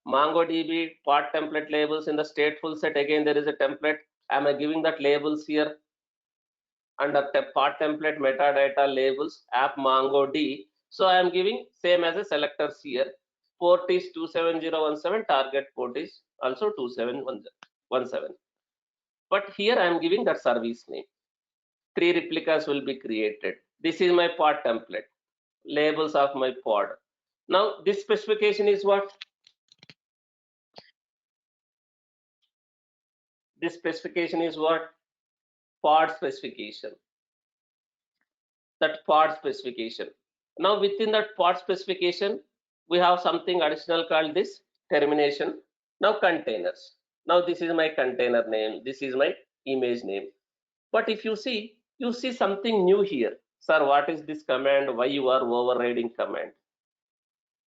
MongoDB part template labels in the stateful set? Again, there is a template. Am I giving that labels here? Under part template metadata labels app MongoD. So I am giving same as a selectors here. Port is 27017, target port is also 27117. But here I am giving that service name. 3 replicas will be created. This is my pod template, labels of my pod. Now this specification is what? This specification is what? Pod specification. That pod specification. Now within that pod specification, we have something additional called this termination. Now containers. Now this is my container name. This is my image name. But if you see something new here. Sir, what is this command? Why you are overriding command?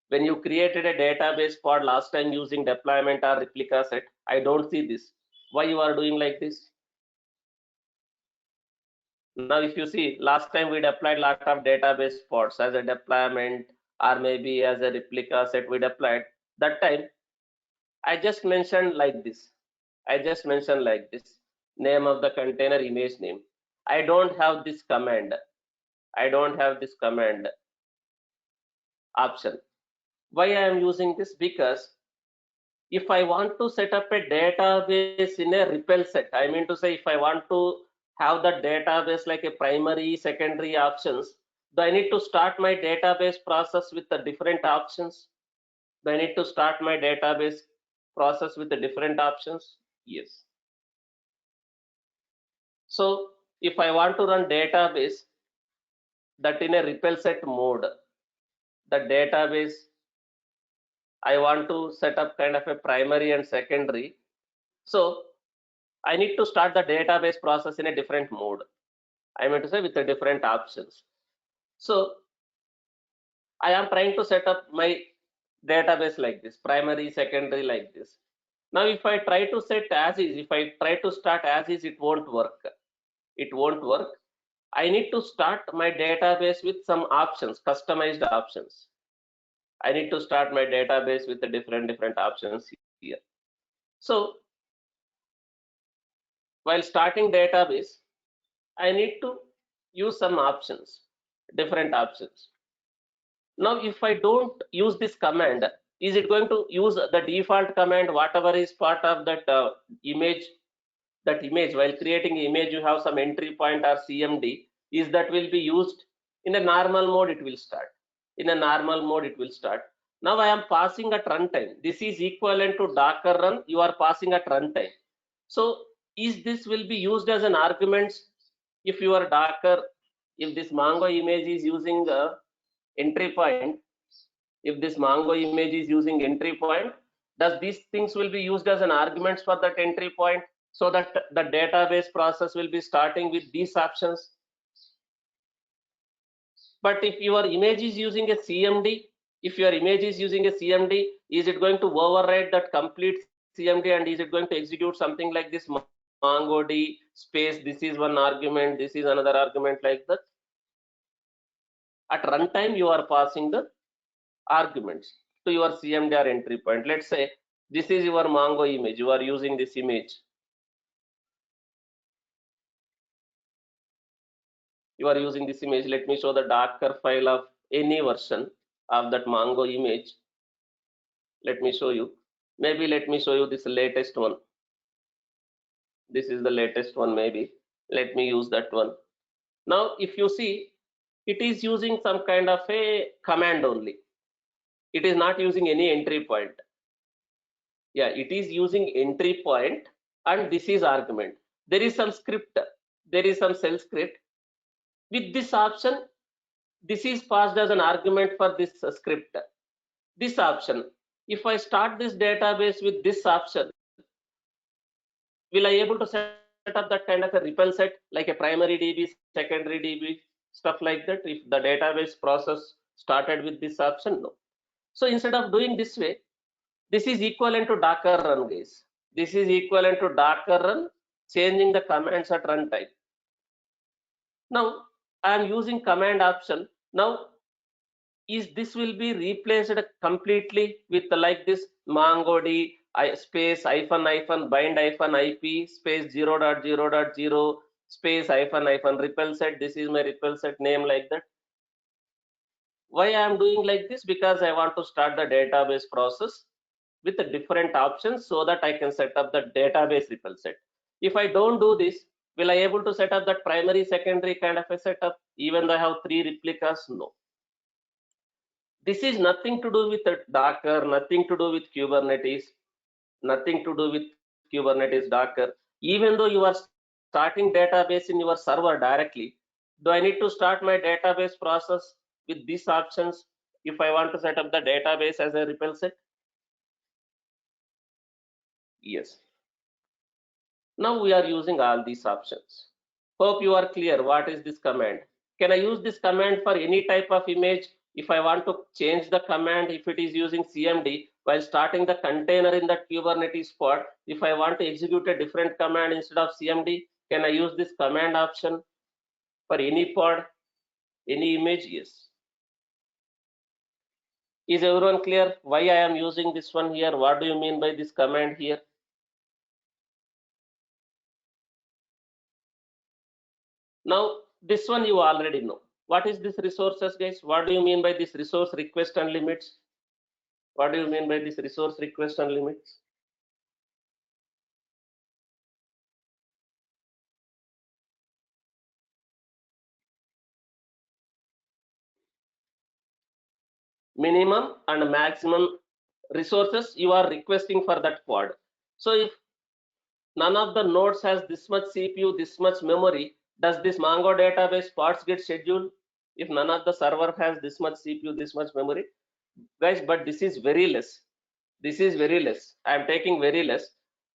When you created a database pod last time using deployment or replica set, I don't see this. Why you are doing like this? Now, if you see, last time we deployed lot of database pods as a deployment or maybe as a replica set we deployed. That time, I just mentioned like this. Name of the container, image name. I don't have this command. Option. Why I am using this? Because if I want to set up a database in a REPL set, I mean to say if I want to have that database like a primary, secondary options, do I need to start my database process with the different options? Do I need to start my database process with the different options? Yes. So if I want to run database that in a REPL set mode, the database I want to set up kind of a primary and secondary. So I need to start the database process in a different mode. I mean to say with the different options. So I am trying to set up my database like this, primary, secondary like this. Now if I try to set as is, if I try to start as is, it won't work. I need to start my database with some options, customized options. I need to start my database with the different options here. So while starting database, I need to use some options, different options. Now if I don't use this command, is it going to use the default command, whatever is part of that image? That image, while creating image, you have some entry point or CMD, is that will be used in a normal mode? It will start. In a normal mode, it will start. Now I am passing at runtime. This is equivalent to Docker run. You are passing at runtime. So is this will be used as an argument if your Docker, if this Mongo image is using entry point, if this Mongo image is using entry point, does these things will be used as an arguments for that entry point so that the database process will be starting with these options? But if your image is using a CMD, is it going to override that complete CMD and is it going to execute something like this MongoD space, this is one argument, this is another argument like that? At runtime, you are passing the arguments to your CMD or entry point. Let's say this is your Mongo image. You are using this image. Let me show the Docker file of any version of that Mongo image. Let me show you. Maybe let me show you this latest one. This is the latest one maybe. Let me use that one. Now, if you see, it is using some kind of a command only. It is not using any entry point. Yeah, it is using entry point and this is argument. There is some script, there is some shell script. With this option, this is passed as an argument for this script. This option, if I start this database with this option, will I able to set up that kind of a REPL set like a primary DB, secondary DB, stuff like that? If the database process started with this option? No. So instead of doing this way, this is equivalent to Docker run, guys. This is equivalent to Docker run, changing the commands at runtime. Now I am using command option. Now is this will be replaced completely with like this mongod space hyphen hyphen bind hyphen ip space 0.0.0 space hyphen hyphen repel set. This is my repel set name, like that. Why I am doing like this? Because I want to start the database process with the different options so that I can set up the database repel set. If I don't do this, will I able to set up that primary secondary kind of a setup even though I have 3 replicas? No. This is nothing to do with Docker, nothing to do with Kubernetes, nothing to do with Kubernetes Docker. Even though you are starting database in your server directly, do I need to start my database process with these options if I want to set up the database as a repel set? Yes. Now we are using all these options. Hope you are clear what is this command. Can I use this command for any type of image? If I want to change the command, if it is using CMD while starting the container in that Kubernetes pod, if I want to execute a different command instead of CMD, can I use this command option for any pod, any image? Yes. Is everyone clear why I am using this one here? What do you mean by this command here? Now this one you already know. What is this resources, guys? What do you mean by this resource request and limits? What do you mean by this resource request and limits? Minimum and maximum resources you are requesting for that pod. So if none of the nodes has this much CPU, this much memory, does this Mongo database pods get scheduled? If none of the server has this much CPU, this much memory, guys, but this is very less. This is very less. I am taking very less.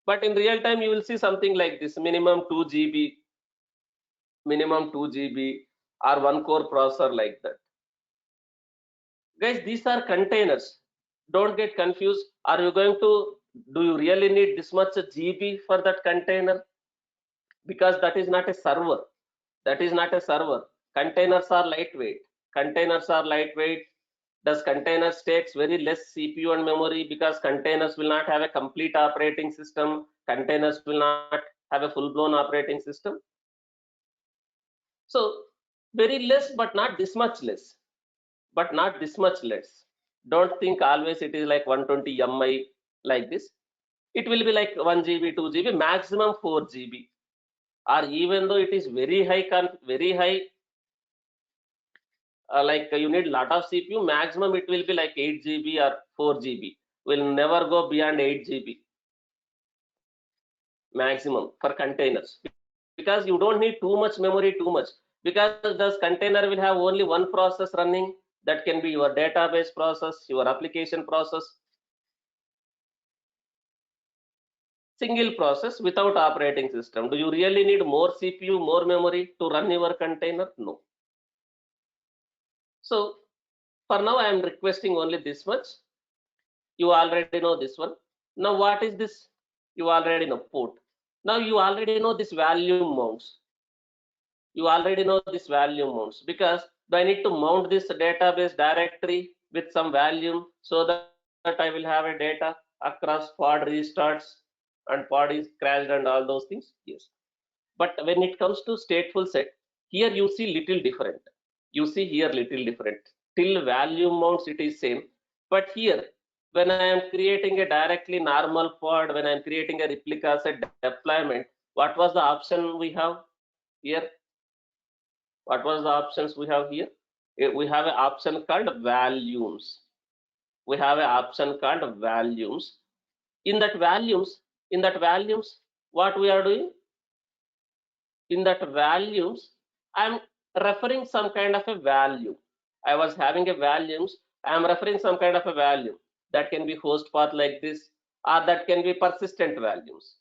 But in real time, you will see something like this: minimum 2 GB, minimum 2 GB, or 1 core processor, like that. Guys, these are containers. Don't get confused. Are you going to, do you really need this much GB for that container? Because that is not a server. That is not a server. Containers are lightweight. Containers are lightweight. Does containers takes very less CPU and memory? Because containers will not have a complete operating system. Containers will not have a full-blown operating system. So very less, but not this much less. But not this much less. Don't think always it is like 120 MI like this. It will be like 1 GB, 2 GB, maximum 4 GB. Or even though it is very high, like you need lot of CPU, maximum it will be like 8 GB or 4 GB. Will never go beyond 8 GB maximum for containers, because you don't need too much memory, because this container will have only one process running. That can be your database process, your application process, single process without operating system. Do you really need more CPU, more memory to run your container? No. So for now, I am requesting only this much. You already know this one. Now what is this? You already know port. Now you already know this value mounts. You already know this value mounts, because I need to mount this database directory with some value so that I will have a data across pod restarts and pod is crashed and all those things. Yes. But when it comes to stateful set, here you see little different. You see here little different. Till value mounts it is same. But here, when I am creating a directly normal pod, when I am creating a replica set deployment, what was the option we have here? What was the options we have here? We have an option called volumes. We have an option called volumes. In that volumes, what we are doing? In that volumes, I'm referring some kind of a value. I was having a values. I'm referring some kind of a value. That can be host path like this, or that can be persistent values.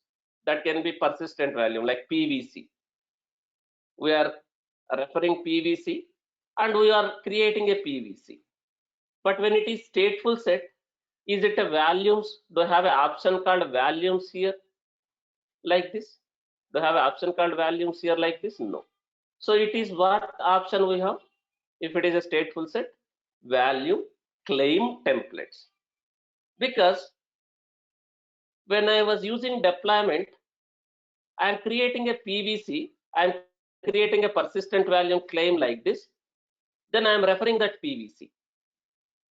That can be persistent value like PVC. We are referring PVC and we are creating a PVC. But when it is stateful set, is it a values? Do I have an option called values here like this? Do I have an option called values here like this? No. So it is what option we have? If it is a stateful set, value claim templates. Because when I was using deployment, I am creating a PVC, I am creating a persistent value claim like this, then I am referring that PVC.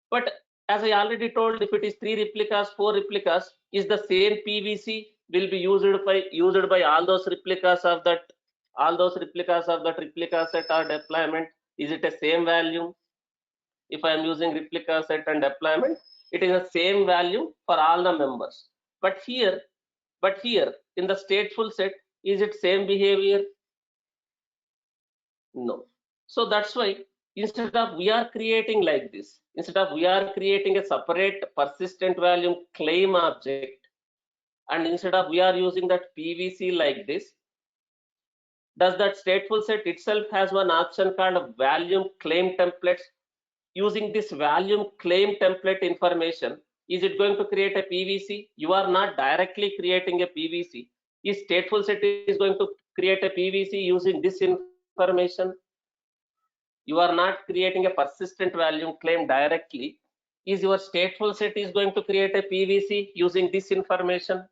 But as I already told, if it is 3 replicas, 4 replicas, is the same PVC will be used by all those replicas of that replica set or deployment. Is it a same value? If I am using replica set and deployment, it is the same value for all the members. But here in the stateful set, is it same behavior? No. So that's why instead of we are creating like this, instead of we are creating a separate persistent value claim object, and instead of we are using that PVC like this, does that stateful set itself has one option called value claim templates? Using this value claim template information, is it going to create a PVC? You are not directly creating a PVC. Is stateful set is going to create a PVC using this information? You are not creating a persistent value claim directly. Is your stateful set is going to create a PVC using this information?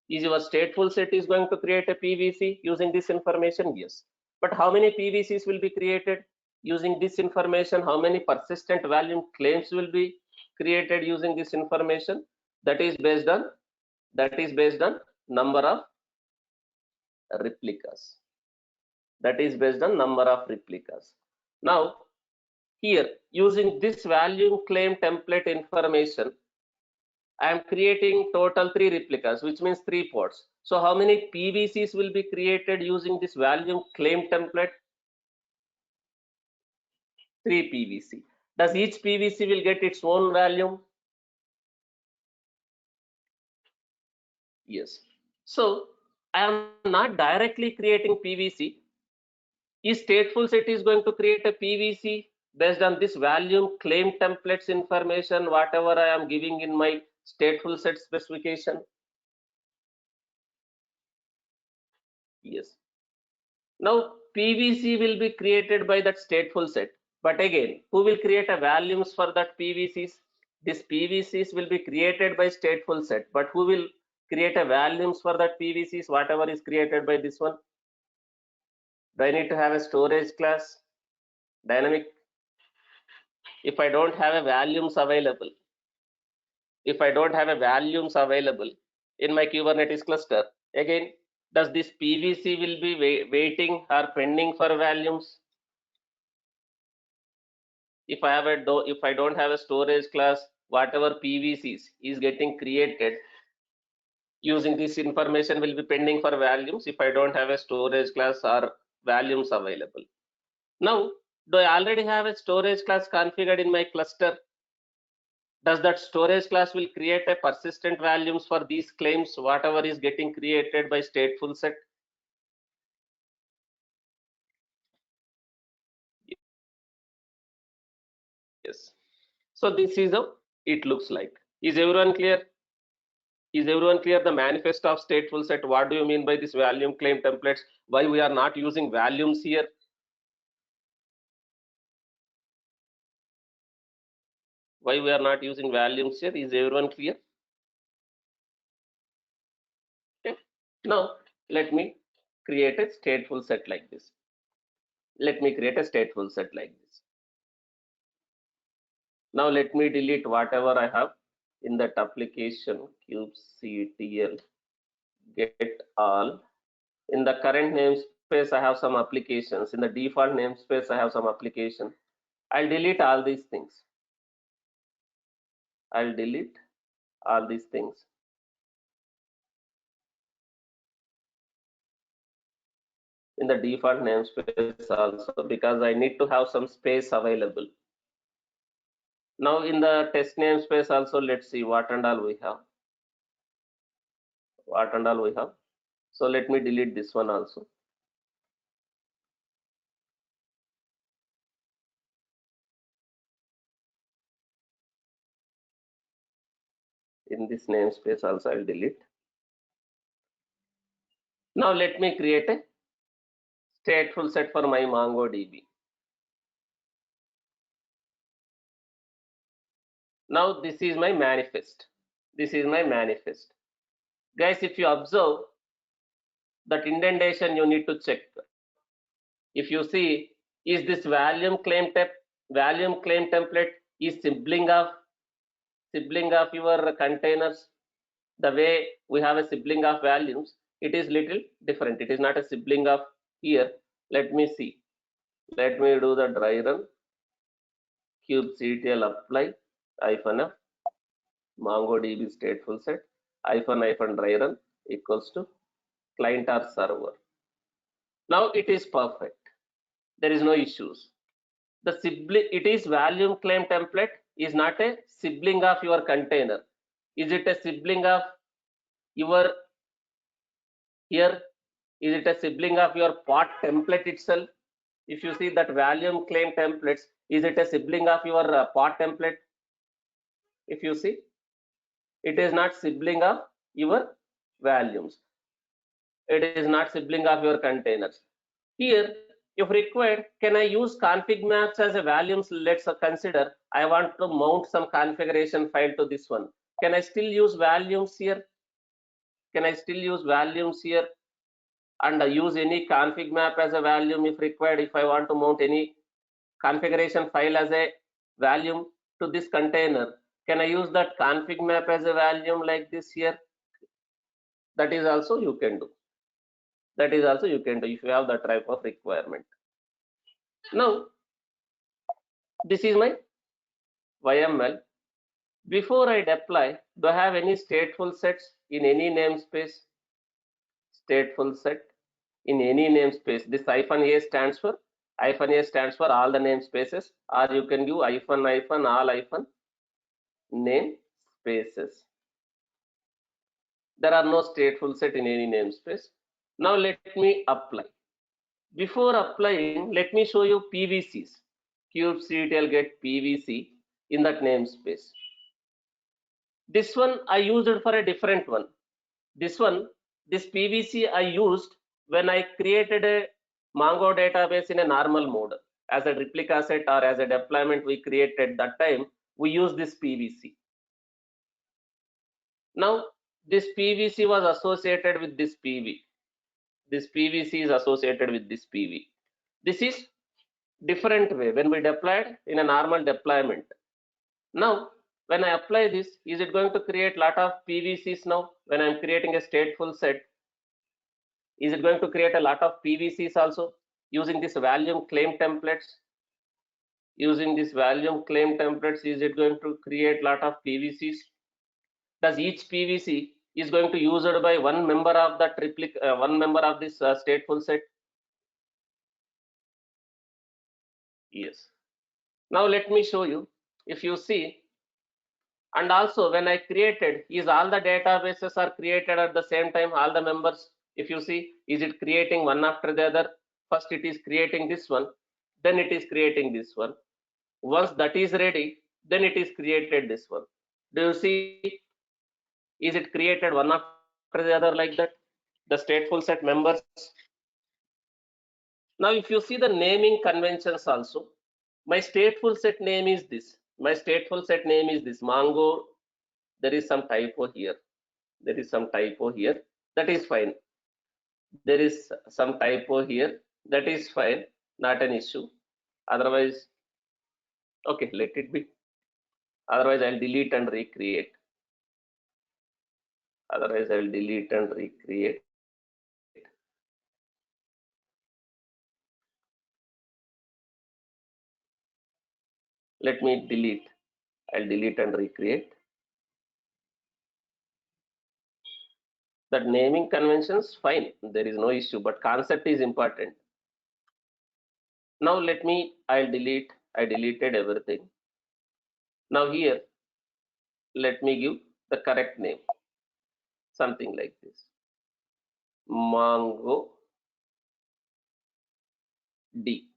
Is your stateful set is going to create a PVC using this information? Yes. But how many PVCs will be created using this information? How many persistent value claims will be created using this information? That is based on number of replicas. That is based on number of replicas. Now here, using this value claim template information, I am creating total 3 replicas, which means 3 pods. So how many PVCs will be created using this value claim template? 3 PVC. Does each PVC will get its own value? Yes. So I am not directly creating PVC. Is stateful set is going to create a PVC based on this value claim templates information, whatever I am giving in my stateful set specification? Yes. Now PVC will be created by that stateful set. But again, who will create a values for that PVCs? This PVCs will be created by stateful set. But who will create a values for that PVCs? Whatever is created by this one. Do I need to have a storage class? Dynamic. If I don't have a values available, in my Kubernetes cluster, again, does this PVC will be waiting or pending for values? If I don't have a storage class, whatever PVCs is getting created using this information will be pending for values if I don't have a storage class or values available. Now, do I already have a storage class configured in my cluster? Does that storage class will create a persistent values for these claims, whatever is getting created by stateful set? Yes. So this is how it looks like. Is everyone clear? Is everyone clear the manifest of stateful set? What do you mean by this value claim templates? Why we are not using values here? Why we are not using values here? Is everyone clear? Okay. Now let me create a stateful set like this. Let me create a stateful set like this. Now let me delete whatever I have in that application kubectl get all. In the current namespace, I have some applications. In the default namespace, I have some application. I'll delete all these things. I'll delete all these things. In the default namespace also, because I need to have some space available. Now in the test namespace also, let's see what and all we have. So let me delete this one also. In this namespace also I'll delete. Now let me create a stateful set for my MongoDB. Now this is my manifest. This is my manifest. Guys, if you observe that indentation, you need to check. If you see, is this volume claim template is sibling of your containers? The way we have a sibling of values, it is little different. It is not a sibling of here. Let me see. Let me do the dry run. kubectl apply -f MongoDB stateful set -dry run equals to client or server. Now it is perfect. There is no issues. The sibling, it is volume claim template is not a sibling of your container. Is it a sibling of your here? Is it a sibling of your pod template itself? If you see that volume claim templates, is it a sibling of your pod template? If you see, it is not sibling of your volumes. It is not sibling of your containers. Here, if required, can I use config maps as a volumes? Let's consider I want to mount some configuration file to this one. Can I still use volumes here? Can I still use volumes here and use any config map as a volume if required? If I want to mount any configuration file as a volume to this container, can I use that config map as a volume like this here? That is also you can do. That is also you can do if you have that type of requirement. Now, this is my YML. Before I deploy, do I have any stateful sets in any namespace? Stateful set in any namespace. This -a stands for all the namespaces, or you can give -all namespaces. There are no stateful set in any namespace. Now let me apply. Before applying, let me show you PVCs. kubectl get PVC in that namespace. This one I used for a different one. This PVC I used when I created a Mongo database in a normal mode. As a replica set or as a deployment we created that time, we use this PVC. Now this PVC was associated with this PV. This PVC is associated with this PV. This is different way when we deployed in a normal deployment. Now when I apply this, is it going to create lot of PVCs now? When I'm creating a stateful set, is it going to create a lot of PVCs also using this volume claim templates? Using this volume claim templates, is it going to create lot of PVCs? Does each PVC is going to used by one member of that one member of this stateful set? Yes. Now let me show you. If you see, and also when I created, is all the databases are created at the same time, all the members? If you see, is it creating one after the other? First it is creating this one, then it is creating this one. Once that is ready, then it is created this one. Do you see? Is it created one after the other like that? The stateful set members. Now if you see the naming conventions also, my stateful set name is this. My stateful set name is this Mongo. There is some typo here. There is some typo here. That is fine. There is some typo here. That is fine. Not an issue. Otherwise, okay, let it be. Otherwise, I'll delete and recreate. Otherwise, I'll delete and recreate. Let me delete. I'll delete and recreate. That naming conventions, fine. There is no issue, but concept is important. Now let me, I'll delete. I deleted everything. Now here, let me give the correct name. Something like this. Mongo D.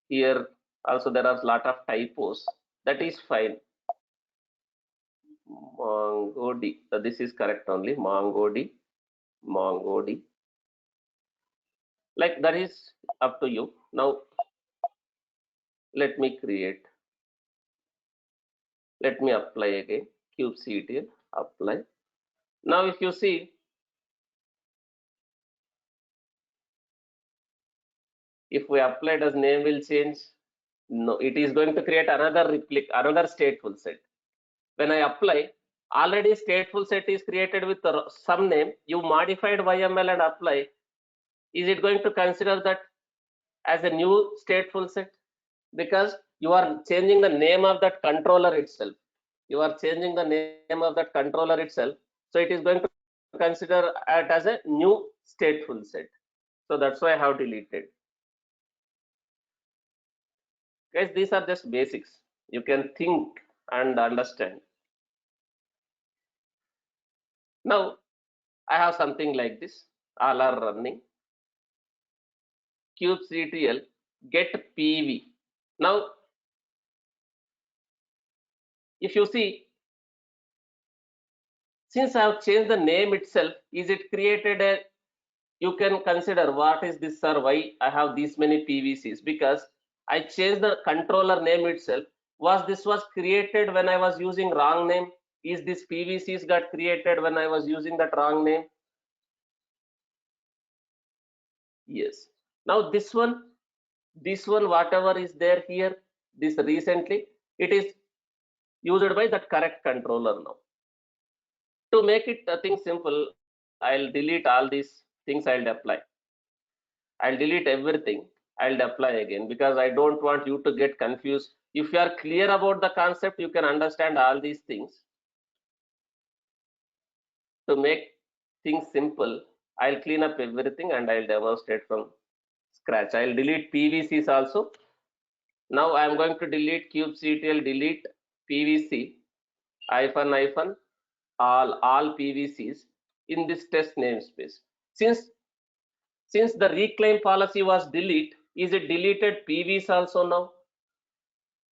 Here also there are a lot of typos. That is fine. MongoD. This is correct only. MongoD. Like that is up to you. Now let me create. Let me apply again. kubectl apply. Now if you see, if we applied as name will change. No, it is going to create another stateful set. When I apply, already stateful set is created with some name. You modified YML and apply. Is it going to consider that as a new stateful set? Because you are changing the name of that controller itself. You are changing the name of that controller itself. So it is going to consider it as a new stateful set. So that's why I have deleted. Guys, these are just basics. You can think and understand. Now I have something like this. All are running. kubectl get pv. Now if you see, since I have changed the name itself, is it created a, you can consider what is this, sir, why I have these many PVCs, because I changed the controller name itself. This was created when I was using wrong name? Is this PVCs got created when I was using that wrong name? Yes. Now this one whatever is there here, this recently, it is used by that correct controller now. To make it a thing simple, I'll delete all these things. I'll delete everything. I'll apply again, because I don't want you to get confused. If you are clear about the concept, you can understand all these things. To make things simple, I'll clean up everything and I'll demonstrate from scratch. I'll delete PVCs also. Now I'm going to delete kubectl delete PVC hyphen all PVCs in this test namespace. Since the reclaim policy was delete, is it deleted PVs also now?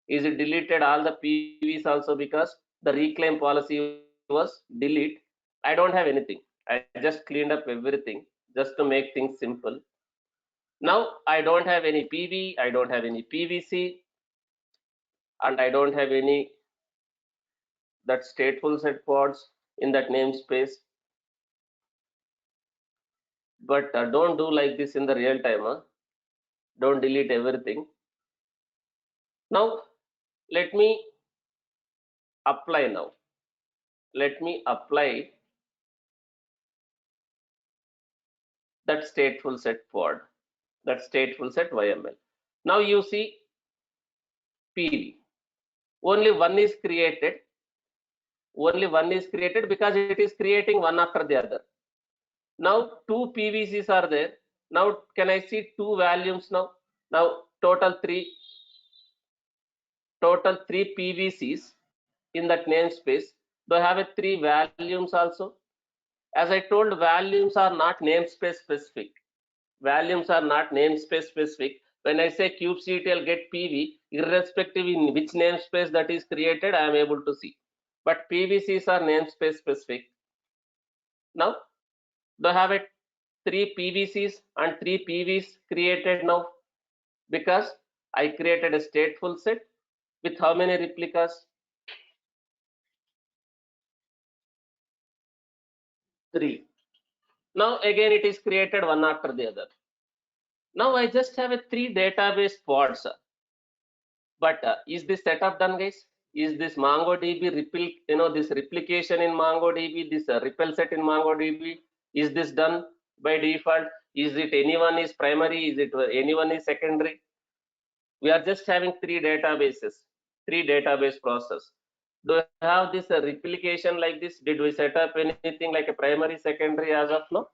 Is it deleted all the PVs also, because the reclaim policy was delete? I don't have anything. I just cleaned up everything just to make things simple. Now I don't have any PV, I don't have any PVC, and I don't have any that stateful set pods in that namespace. But don't do like this in the real time. Don't delete everything. Now let me apply now. Let me apply that stateful set pod, that stateful set YML. Now you see PV. Only one is created. Only one is created because it is creating one after the other. Now two PVCs are there. Now can I see two volumes now? Now total three PVCs in that namespace. Do I have a three volumes also? As I told, volumes are not namespace specific. Volumes are not namespace specific. When I say kubectl get PV, irrespective in which namespace that is created, I am able to see. But PVCs are namespace specific. Now, do I have a three PVCs and three PVs created now? Because I created a stateful set with how many replicas? 3. Now again it is created one after the other. Now I just have a 3 database pods. But is this setup done, guys? Is this MongoDB this replication in MongoDB, this REPL set in MongoDB, is this done by default? Is it anyone is primary? Is it anyone is secondary? We are just having 3 databases, 3 database process. Do we have this replication like this? Did we set up anything like a primary, secondary as of now?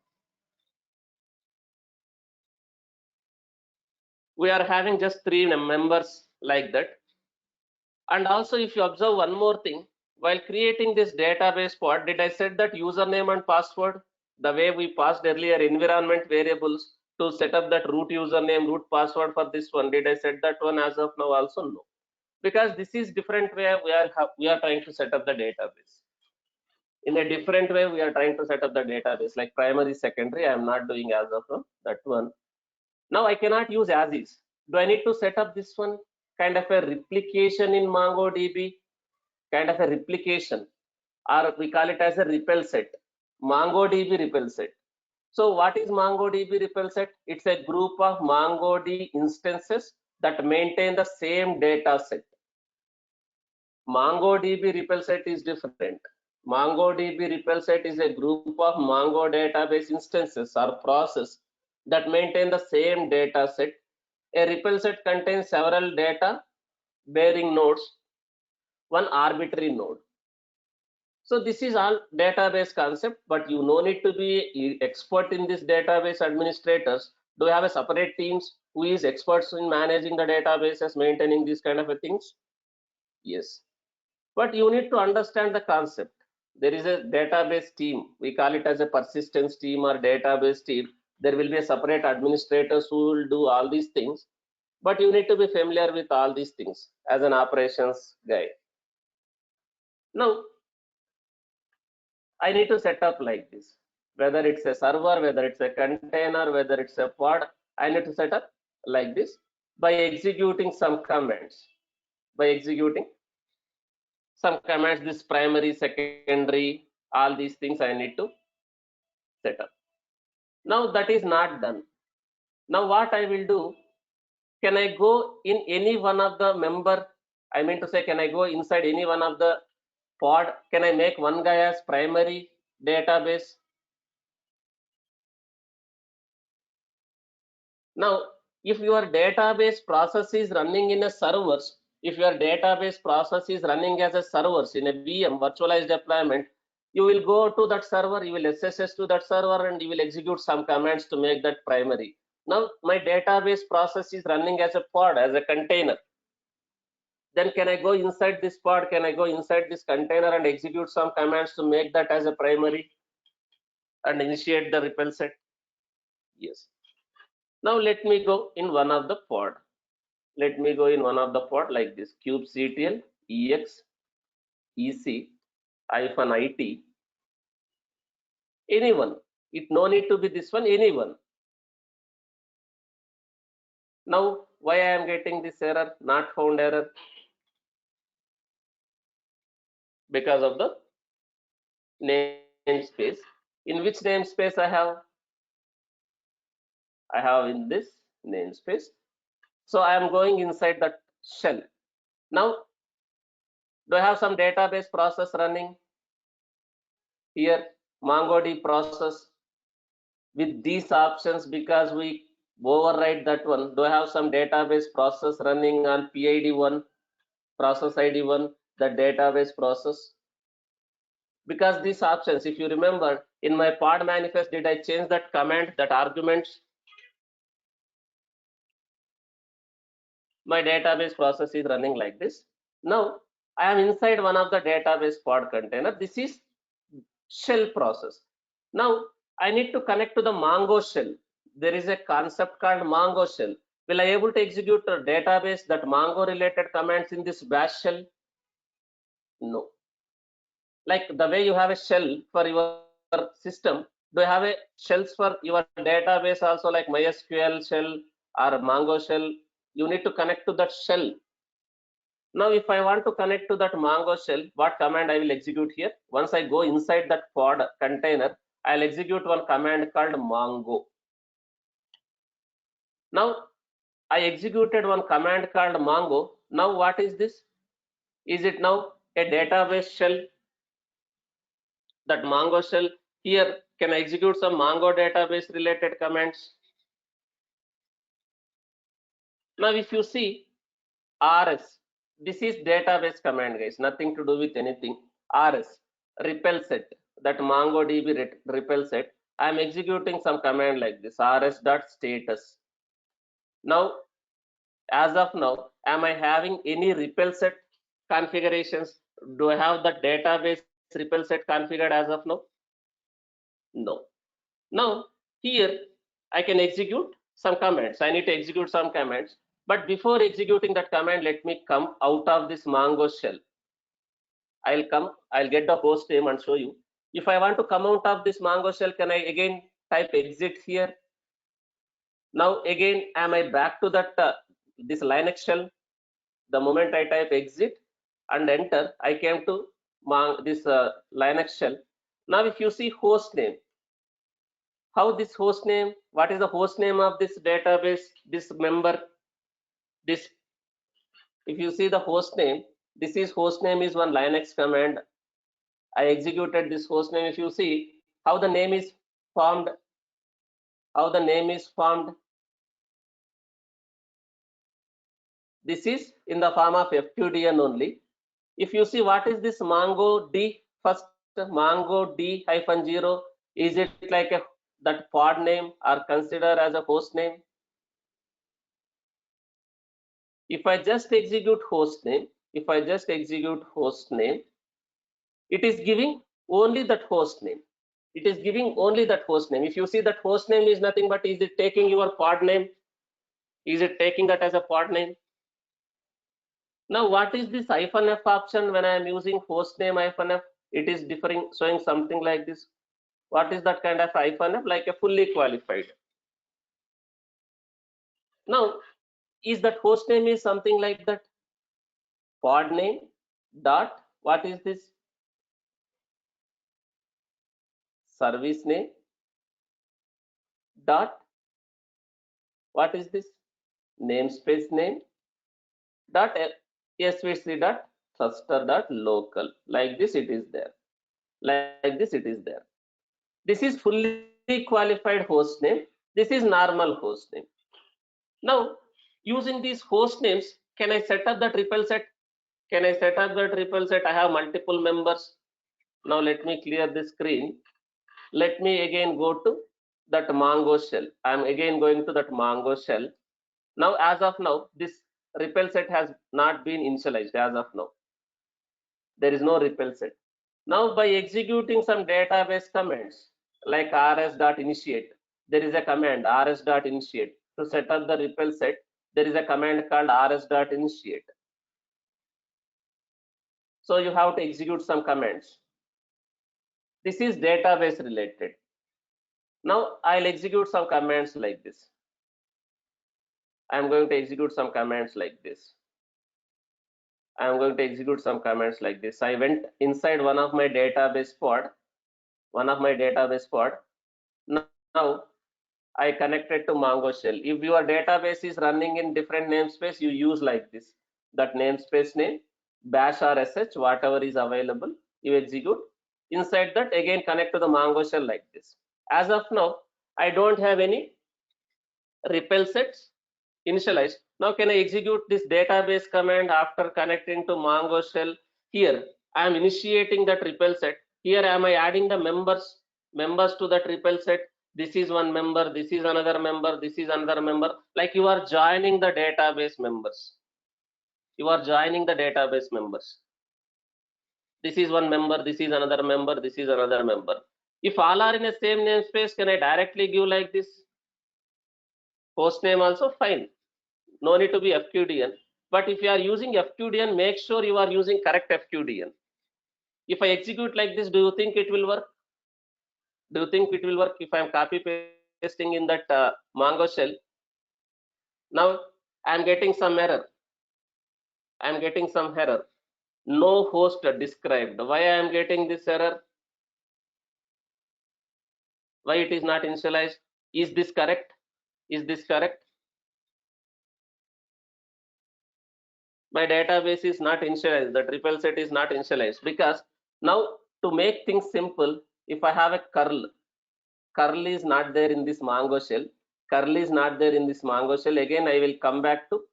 We are having just 3 members like that. And also, if you observe one more thing, while creating this database pod, did I set that username and password the way we passed earlier environment variables to set up that root username, root password for this one? Did I set that one as of now? Also no, because this is different way we are trying to set up the database. In a different way, we are trying to set up the database like primary, secondary. I am not doing as of now, that one. Now I cannot use as is. Do I need to set up this one? Kind of a replication in MongoDB, kind of a replication, or we call it as a repel set. MongoDB repel set. So what is MongoDB repel set? It's a group of MongoDB instances that maintain the same data set. MongoDB repel set is different. MongoDB repel set is a group of Mongo database instances or process that maintain the same data set. A repel set contains several data bearing nodes, one arbitrary node. So this is all database concept, but you no need to be expert in this database administrators. Do you have a separate teams who is experts in managing the databases, maintaining these kind of things? Yes. But you need to understand the concept. There is a database team. We call it as a persistence team or database team. There will be a separate administrators who will do all these things. But you need to be familiar with all these things as an operations guy. Now, I need to set up like this. Whether it's a server, whether it's a container, whether it's a pod, I need to set up like this by executing some commands. By executing some commands, this primary, secondary, all these things I need to set up. Now that is not done. Now what I will do, can I go in any one of the member, I mean to say, can I go inside any one of the pod? Can I make one guy as primary database? Now, if your database process is running in a servers, if your database process is running as a servers in a VM virtualized deployment, you will go to that server, you will SSH to that server, and you will execute some commands to make that primary. Now, my database process is running as a pod, as a container. Then can I go inside this pod? Can I go inside this container and execute some commands to make that as a primary and initiate the repel set? Yes. Now let me go in one of the pod. Let me go in one of the pod like this: kubectl ex ec -it. Anyone. It no need to be this one. Anyone. Now why I am getting this error? Not found error. Because of the namespace. In which namespace I have? I have in this namespace. So I am going inside that shell. Now, do I have some database process running? Here, MongoDB process with these options, because we override that one. Do I have some database process running on PID1, process ID1, the database process? Because these options, if you remember, in my pod manifest, did I change that command, that arguments? My database process is running like this. Now I am inside one of the database pod container. This is shell process. Now I need to connect to the Mongo shell. There is a concept called Mongo shell. Will I able to execute a database that Mongo related commands in this bash shell? No. Like the way you have a shell for your system, do you have a shells for your database also, like MySQL shell or Mongo shell? You need to connect to that shell. Now, if I want to connect to that Mongo shell, what command I will execute here? Once I go inside that pod container, I'll execute one command called Mongo. Now, I executed one command called Mongo. Now, what is this? Is it now a database shell? That Mongo shell here, can I execute some Mongo database related commands? Now, if you see rs, this is database command, guys, nothing to do with anything. Rs, repel set, that MongoDB repel set. I am executing some command like this: rs.status. Now, as of now, am I having any repel set configurations? Do I have the database repel set configured as of now? No. Now, here I can execute some commands. I need to execute some commands. But before executing that command, let me come out of this Mongo shell. I'll get the host name and show you. If I want to come out of this Mongo shell, can I again type exit here? Now again, am I back to that this Linux shell? The moment I type exit and enter, I came to this Linux shell. Now if you see host name, how this host name, what is the host name of this database, this member, this, if you see the host name, this is host name is one Linux command. I executed this host name. If you see how the name is formed, how the name is formed, this is in the form of FQDN only. If you see what is this Mongo D, first Mongo D hyphen 0, is it like a that pod name or consider as a host name? If I just execute host name, if I just execute host name, it is giving only that host name. It is giving only that host name. If you see that host name is nothing but, is it taking your pod name? Is it taking that as a pod name? Now what is this hyphen F option when I am using host name hyphen F? It is differing, showing something like this. What is that kind of hyphen F? Like a fully qualified. Now, is that host name is something like that? Pod name dot, what is this? Service name dot, what is this? Namespace name dot svc dot thruster dot local. Like this it is there. Like this it is there. This is fully qualified host name. This is normal host name. Now, using these host names, can I set up the triple set? Can I set up the triple set? I have multiple members. Now let me clear the screen. Let me again go to that Mongo shell. I'm again going to that Mongo shell. Now, as of now, this repel set has not been initialized as of now. There is no repel set. Now, by executing some database commands like rs.initiate, there is a command rs.initiate. To set up the repel set, there is a command called rs.initiate. So you have to execute some commands. This is database related. Now I'll execute some commands like this. I'm going to execute some commands like this. I'm going to execute some commands like this. I went inside one of my database pod. Now I connected to Mongo shell. If your database is running in different namespace, you use like this. That namespace name, bash or sh, whatever is available, you execute. Inside that, again connect to the Mongo shell like this. As of now, I don't have any repel sets initialized. Now can I execute this database command after connecting to Mongo shell? Here I am initiating that repel set. Here am I adding the members to that repel set? This is one member, this is another member, this is another member. Like you are joining the database members. You are joining the database members. This is one member, this is another member, this is another member. If all are in the same namespace, can I directly give like this? Host name also fine. No need to be FQDN. But if you are using FQDN, make sure you are using correct FQDN. If I execute like this, do you think it will work? Do you think it will work if I am copy pasting in that Mongo shell? Now I am getting some error. I am getting some error. No host described. Why I am getting this error? Why it is not initialized? Is this correct? Is this correct? My database is not initialized. The triple set is not initialized because now to make things simple, if I have a curl is not there in this Mongo shell. Curl is not there in this Mongo shell. Again, I'll come back to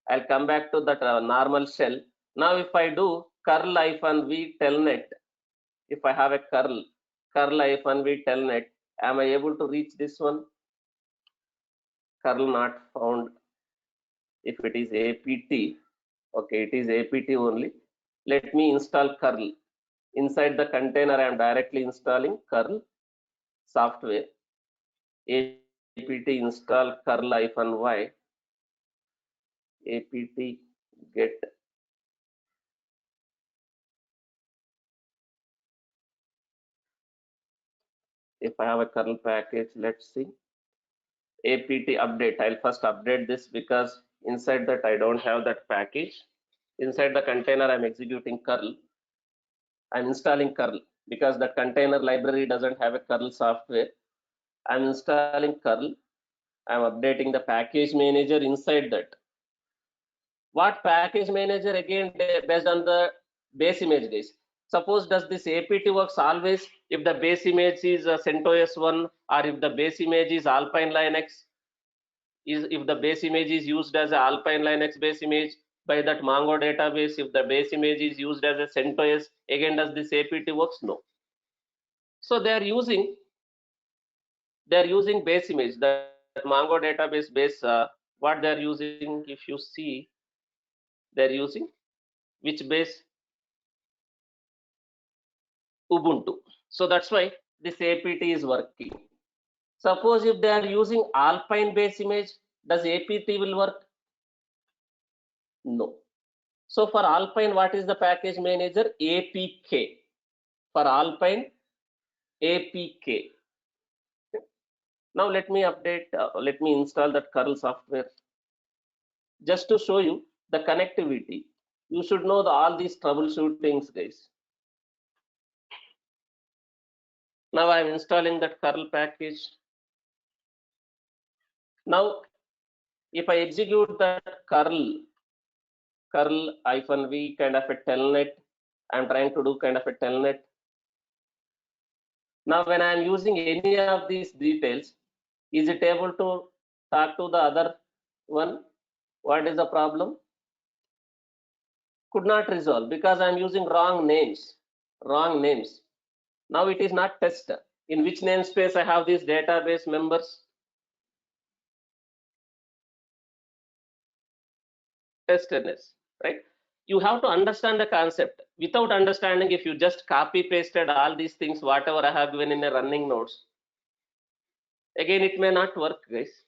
that normal shell. Now, if I do curl -v telnet, if I have a curl -v telnet, am I able to reach this one? Curl not found. If it is apt, okay, it is apt only. Let me install curl. Inside the container, I am directly installing curl software. Apt install curl -y, apt get if I have a kernel package, let's see, apt update. I'll first update this because inside that I don't have that package. Inside the container, I'm executing curl. I'm installing curl because the container library doesn't have a curl software. I'm installing curl. I'm updating the package manager inside that. What package manager again based on the base image guys. Suppose does this apt works always if the base image is CentOS 1 or if the base image is Alpine Linux, is if the base image is used as a Alpine Linux base image by that Mongo database, if the base image is used as a CentOS, again does this apt works? No. So they are using base image, that Mongo database base. What they are using, if you see, they are using which base? Ubuntu. So that's why this apt is working. Suppose if they are using Alpine base image, does apt will work? No. So for Alpine, what is the package manager? APK. For Alpine, APK. Now let me update, let me install that curl software. Just to show you the connectivity, you should know all these troubleshootings, guys. Now I'm installing that curl package. Now, if I execute that curl -v kind of a telnet, I'm trying to do kind of a telnet. Now, when I'm using any of these details, is it able to talk to the other one? What is the problem? Could not resolve because I'm using wrong names. Now it is not test. In which namespace I have these database members? Testedness, right? You have to understand the concept. Without understanding, if you just copy pasted all these things, whatever I have given in a running notes, again it may not work, guys.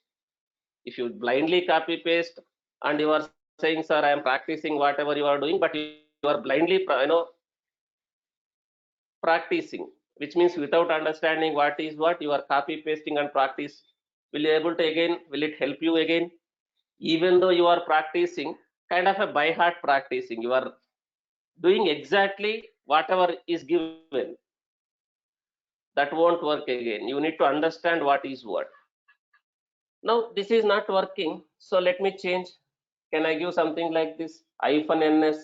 If you blindly copy paste and you are saying, sir, I am practicing whatever you are doing, but you are blindly practicing, which means without understanding what is what, you are copy pasting and practice. Will you able to again, will it help you again? Even though you are practicing, kind of a by heart practicing, you are doing exactly whatever is given. That won't work again. You need to understand what is what. Now this is not working, so let me change. Can I give something like this -ns?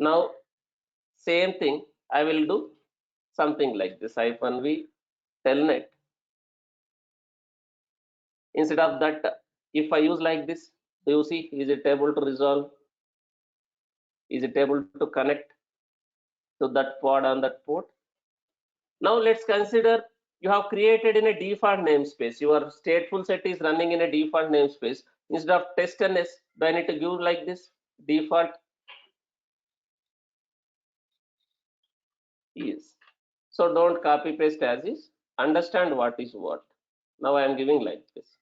Now same thing, I will do something like this -v telnet. Instead of that, if I use like this, do you see, is it able to resolve? Is it able to connect to that pod on that port? Now let's consider you have created in a default namespace. Your stateful set is running in a default namespace. Instead of testns, do I need to give like this default? Yes. So don't copy paste as is. Understand what is what. Now I am giving like this.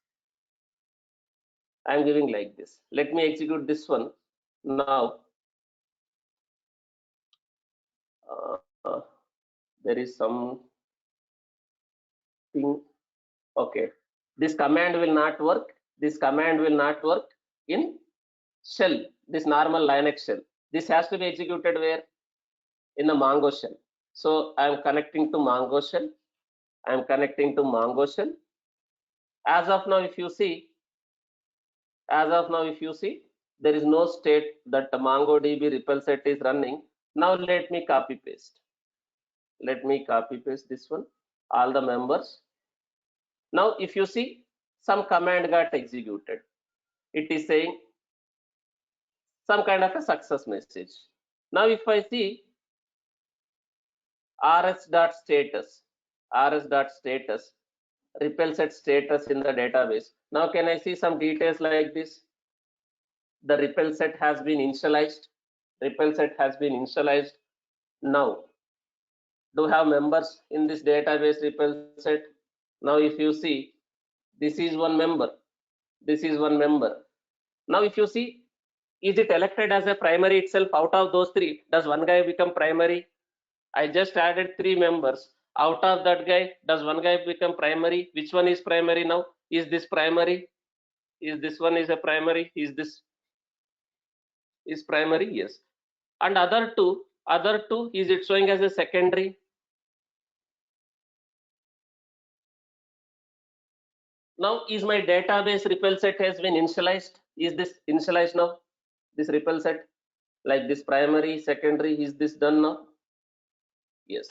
I am giving like this. Let me execute this one. Now there is some thing. Okay, this command will not work. This command will not work in shell, this normal Linux shell. This has to be executed where? In the Mongo shell. So I am connecting to Mongo shell. I am connecting to Mongo shell. As of now, if you see, there is no state that the MongoDB REPL set is running. Now let me copy paste. Let me copy paste this one, all the members. Now if you see, some command got executed. It is saying some kind of a success message. Now if I see rs.status, REPL set status in the database. Now can I see some details like this? The REPL set has been initialized. Now do have members in this database REPL set? Now if you see, this is one member. Now if you see, is it elected as a primary itself? Out of those three, does one guy become primary? I just added 3 members. Out of that guy, does one guy become primary? Which one is primary now? Is this primary? Is this one is a primary? Is this is primary? Yes. And other two, is it showing as a secondary? Now, is my database ripple set has been initialized? Is this initialized now? This ripple set, like this primary, secondary, is this done now? Yes.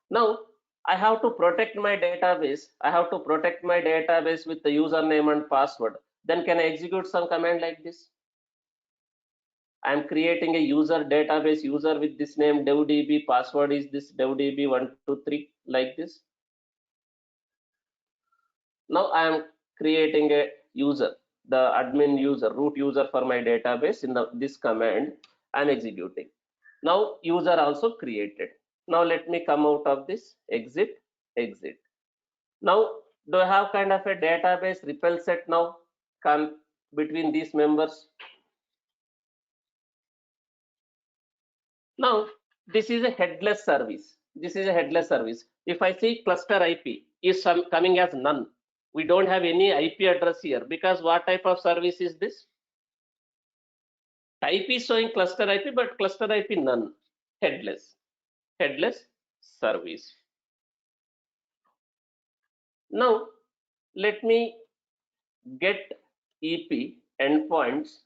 Now, I have to protect my database. I have to protect my database with the username and password. Then can I execute some command like this? I am creating a user database user with this name devdb, password is this devdb123, like this. Now I am creating a user, the admin user, root user for my database. In this command I am executing. Now user also created. Now let me come out of this, exit. Now do I have kind of a database ripple set now come between these members? Now this is a headless service. If I see cluster IP is coming as none, we don't have any IP address here, because what type of service is this? Type is showing cluster IP, but cluster IP none. Headless service. Now let me get EP endpoints.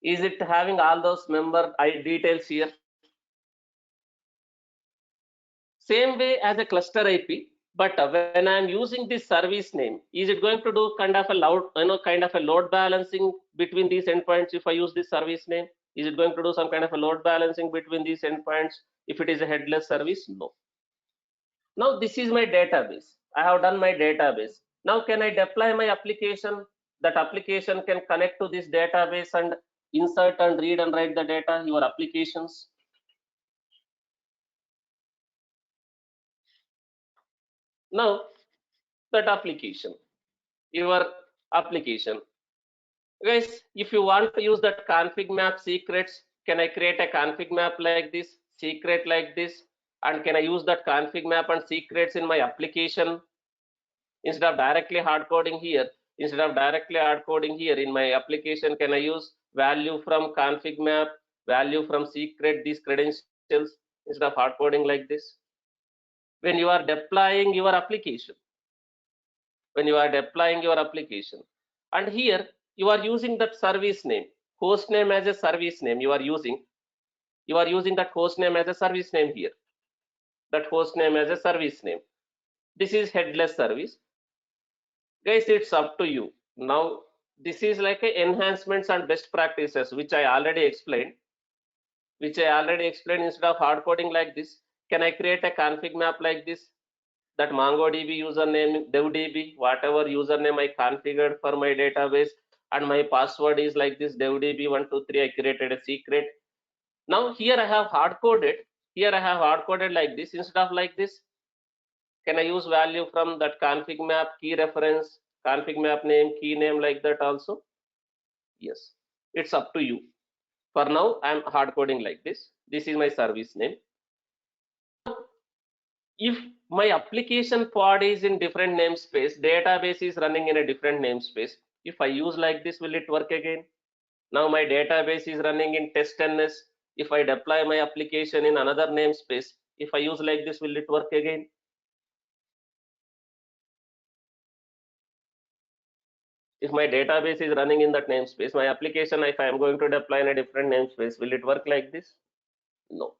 Is it having all those member details here? Same way as a cluster IP, but when I'm using this service name, is it going to do kind of a load balancing between these endpoints? If I use this service name, is it going to do some kind of a load balancing between these endpoints if it is a headless service? No. Now this is my database. I have done my database. Now can I deploy my application? That application can connect to this database and insert and read and write the data, your applications. Now that application, your application. Guys, if you want to use that config map secrets, can I create a config map like this, secret like this, and can I use that config map and secrets in my application instead of directly hard coding here? In my application, can I use value from config map, value from secret, these credentials instead of hard coding like this? When you are deploying your application, and here you are using that service name, host name as a service name. You are using that host name as a service name here. This is headless service. Guys, it's up to you. Now this is like a enhancements and best practices, which I already explained. Instead of hard coding like this, can I create a config map like this? That MongoDB username, devdb, whatever username I configured for my database, and my password is like this devdb123. I created a secret. Now here I have hard coded. Like this. Instead of like this, can I use value from that config map, key reference, config map name, key name, like that also? Yes, it's up to you. For now, I'm hard coding like this. This is my service name. If my application pod is in different namespace, database is running in a different namespace, if I use like this, will it work again? Now my database is running in testns. If I deploy my application in another namespace, if I use like this, will it work again? If my database is running in that namespace, my application, if I am going to deploy in a different namespace, will it work like this? No.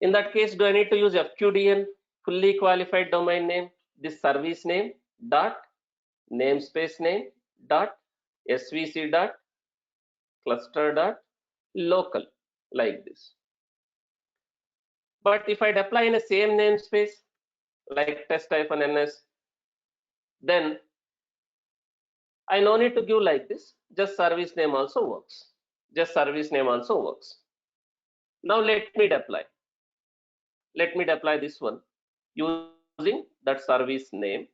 In that case, do I need to use FQDN, fully qualified domain name, this service name dot namespace name dot svc dot cluster dot local, like this? But if I deploy in the same namespace like test-ns, then I no need to give like this. Just service name also works. Now let me deploy this one using that service name.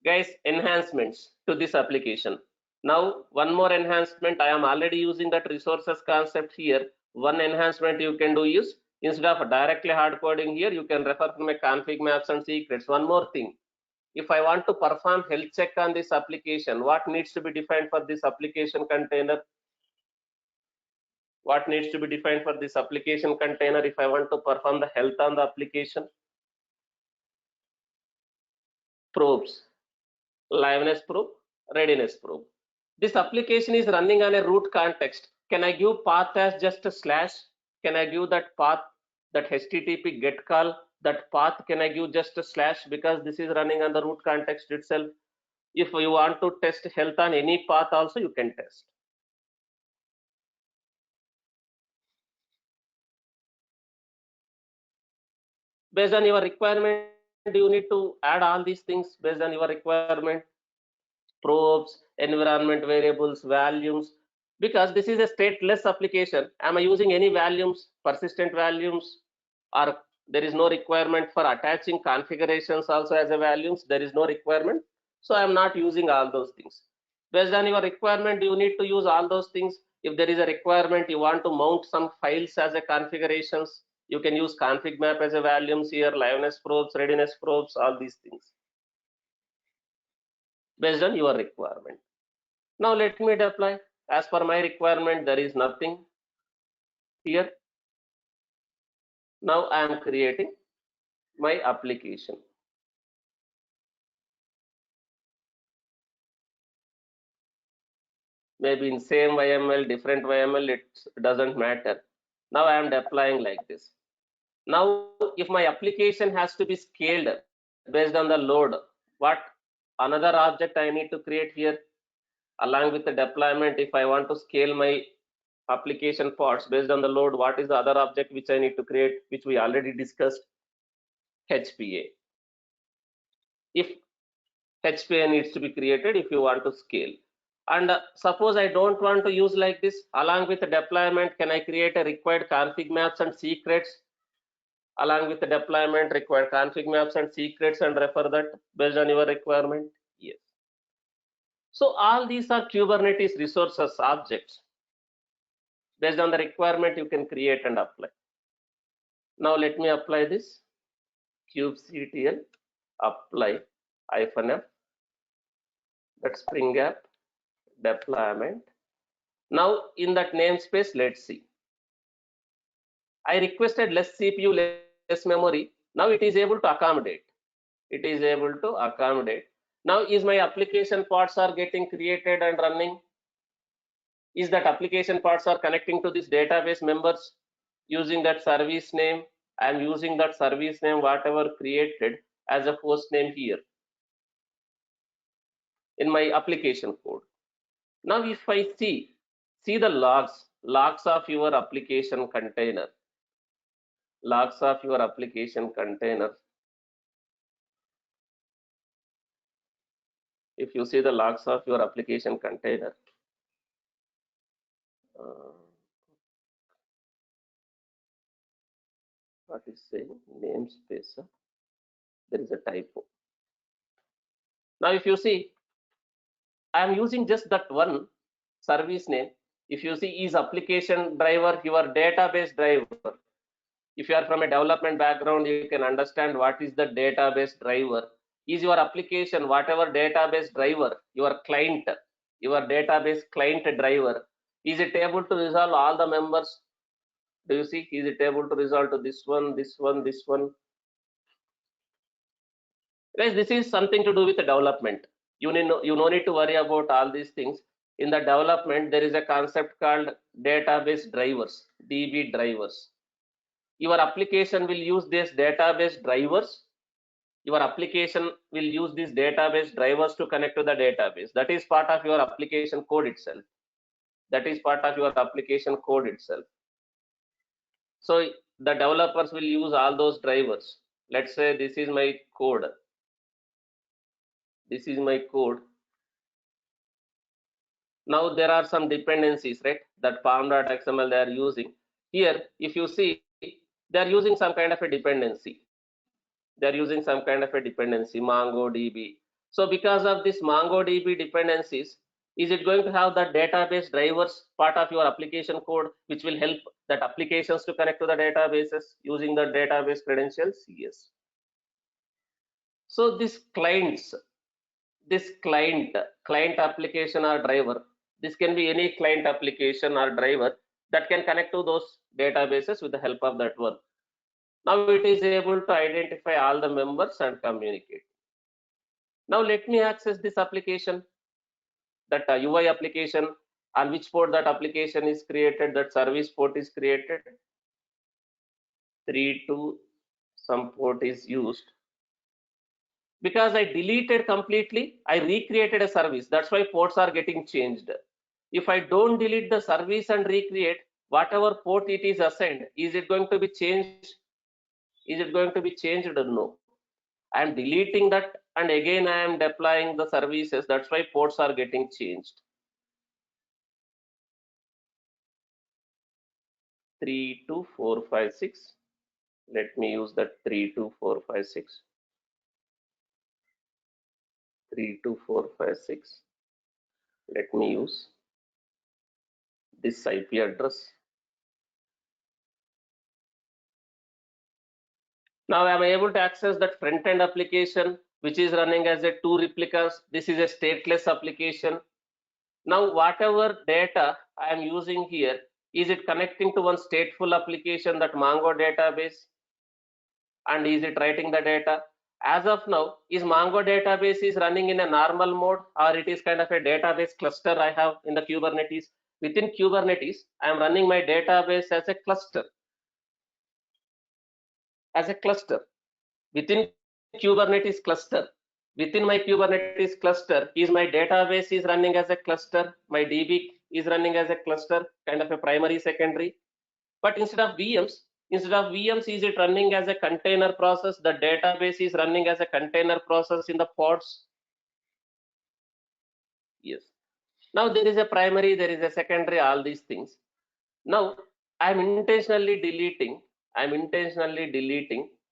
Guys, enhancements to this application. Now one more enhancement. I am already using that resources concept here. one enhancement you can do is, instead of directly hard coding here, you can refer to my config maps and secrets. One more thing, if I want to perform health check on this application, what needs to be defined for this application container? What needs to be defined for this application container if I want to perform the health on the application? Probes, liveness probe, readiness probe. This application is running on a root context. Can I give path as just a slash? Can I give that path, that HTTP get call, that path, can I give just a slash, because this is running on the root context itself? If you want to test health on any path also, you can test. Based on your requirement, you need to add all these things based on your requirement. Probes, environment variables, volumes, because this is a stateless application. Am I using any volumes, persistent volumes, or there is no requirement for attaching configurations also as a volumes? There is no requirement, so I am not using all those things. Based on your requirement, you need to use all those things. If there is a requirement, you want to mount some files as a configurations, you can use config map as a volumes here, liveness probes, readiness probes, all these things based on your requirement. Now let me deploy. As per my requirement, there is nothing here. Now I am creating my application. Maybe in same YML, different YML, it doesn't matter. Now I am deploying like this. Now if my application has to be scaled based on the load, what another object I need to create here along with the deployment? If I want to scale my application pods based on the load, what is the other object which I need to create, which we already discussed? HPA. If HPA needs to be created if you want to scale. And suppose I don't want to use like this, along with the deployment, can I create a required config maps and secrets? Along with the deployment, required config maps and secrets, and refer that based on your requirement? Yes. So all these are Kubernetes resources objects. Based on the requirement, you can create and apply. Now let me apply this kubectl apply -f, that Spring App deployment. Now in that namespace, let's see. I requested less CPU, less memory. Now it is able to accommodate. It is able to accommodate. Now is my application pods are getting created and running? Is that application pods are connecting to this database members using that service name? I am using that service name whatever created as a host name here in my application code. Now if I see the logs of your application container, logs of your application container. If you see the logs of your application container, what is saying namespace? There is a typo. Now if you see, I am using just that one service name. If you see is application driver, your database driver. If you are from a development background, you can understand what is the database driver. Is your application, whatever database driver, your client, your database client driver, is it able to resolve all the members? Do you see, is it able to resolve to this one, this one, this one? Guys, this is something to do with the development. You no need to worry about all these things. In the development, there is a concept called database drivers, DB drivers. Your application will use these database drivers. Your application will use these database drivers to connect to the database. That is part of your application code itself. That is part of your application code itself. So the developers will use all those drivers. Let's say this is my code. This is my code. Now there are some dependencies, right? That pom.xml they are using. Here, if you see, they are using some kind of a dependency. They are using some kind of a dependency, MongoDB. So because of this MongoDB dependencies, Is it going to have the database drivers part of your application code, which will help that applications to connect to the databases using the database credentials? Yes. So this client application or driver, this can be any client application or driver that can connect to those databases with the help of that one. Now it is able to identify all the members and communicate. Now let me access this application, that UI application, on which port that application is created, that service port is created. 32 some port is used. Because I deleted completely, I recreated a service. That's why ports are getting changed. If I don't delete the service and recreate, whatever port it is assigned, is it going to be changed? Is it going to be changed or no? I am deleting that and again I am deploying the services. That's why ports are getting changed. 32456. Let me use that 32456. 32456. Let me use this IP address. Now I am able to access that front-end application, which is running as a 2 replicas. This is a stateless application. Now whatever data I am using here, is it connecting to one stateful application, that Mongo database? And is it writing the data? As of now, is Mongo database is running in a normal mode, or it is kind of a database cluster I have in the Kubernetes? Within Kubernetes, I am running my database as a cluster. Within Kubernetes cluster. Within my Kubernetes cluster, is my database is running as a cluster, my DB is running as a cluster, kind of a primary, secondary. But instead of VMs, is it running as a container process? The database is running as a container process in the pods. Yes. Now there is a primary, there is a secondary, all these things. Now I'm intentionally deleting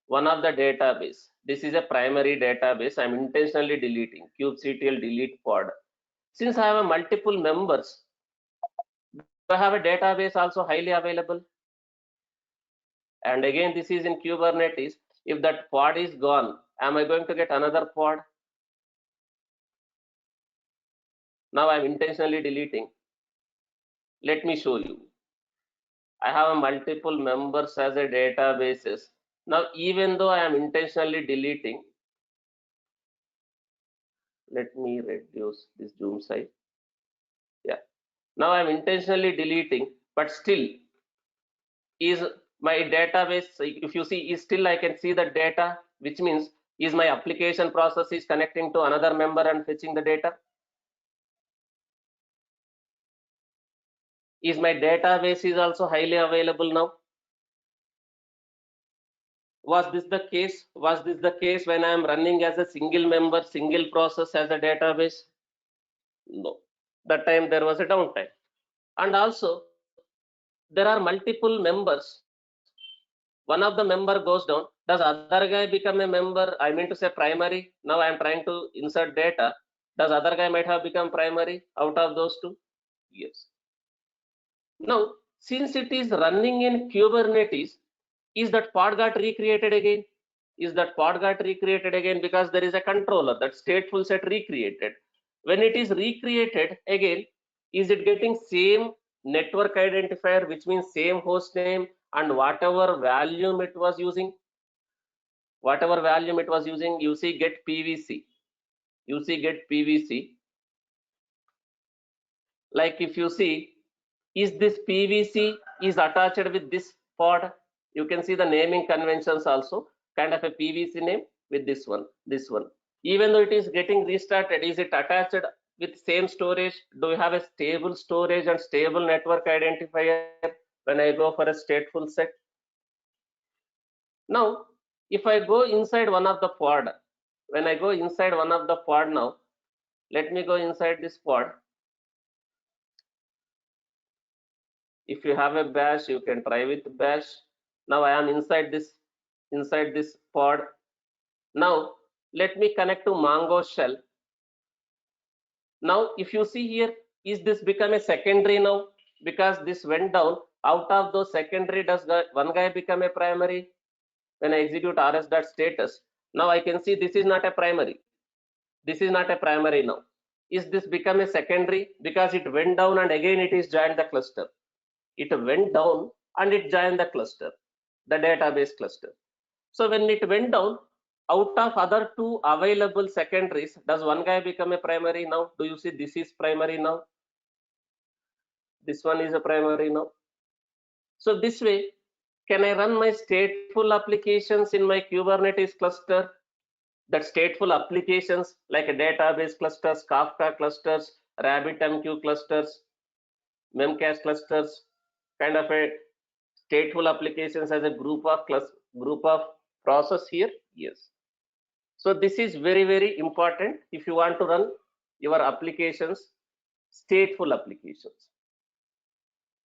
one of the database. This is a primary database. I'm intentionally deleting kubectl delete pod. Since I have a multiple members, I have a database also highly available. And again, this is in Kubernetes. If that pod is gone, am I going to get another pod? Now I'm intentionally deleting. Let me show you. I have multiple members as a databases. Now, even though I am intentionally deleting, let me reduce this zoom size. Yeah. Now I'm intentionally deleting, but still is my database, if you see, is still I can see the data, which means is my application process is connecting to another member and fetching the data. Is my database is also highly available now? Was this the case? Was this the case when I am running as a single member, single process as a database? No. That time there was a downtime. And also, there are multiple members. One of the member goes down. Does other guy become a member? I mean to say primary. Now I am trying to insert data. Does other guy might have become primary out of those two? Yes. Now, since it is running in Kubernetes, is that pod got recreated again? Is that pod got recreated again? Because there is a controller, that stateful set recreated. When it is recreated again, is it getting same network identifier, which means same host name and whatever volume it was using? Whatever volume it was using, you see get PVC. You see get PVC. Like if you see, is this PVC is attached with this pod? You can see the naming conventions also, kind of a PVC name with this one. Even though it is getting restarted, is it attached with same storage? Do you have a stable storage and stable network identifier when I go for a stateful set? Now, if I go inside one of the pod, when I go inside one of the pod now, let me go inside this pod. If you have a bash, you can try with bash. Now I am inside this pod. Now let me connect to Mongo shell. Now, if you see here, is this become a secondary now? Because this went down, out of those secondary, does one guy become a primary? When I execute rs.status, now I can see this is not a primary. This is not a primary now. Is this become a secondary? Because it went down and again it is joined the cluster. It went down and it joined the cluster, the database cluster. So when it went down, out of other two available secondaries, does one guy become a primary now? Do you see this is primary now? This one is a primary now. So this way, can I run my stateful applications in my Kubernetes cluster? That stateful applications like a database clusters, Kafka clusters, RabbitMQ clusters, Memcache clusters, kind of a stateful applications as a group of process here. Yes. So this is very, very important if you want to run your applications, stateful applications.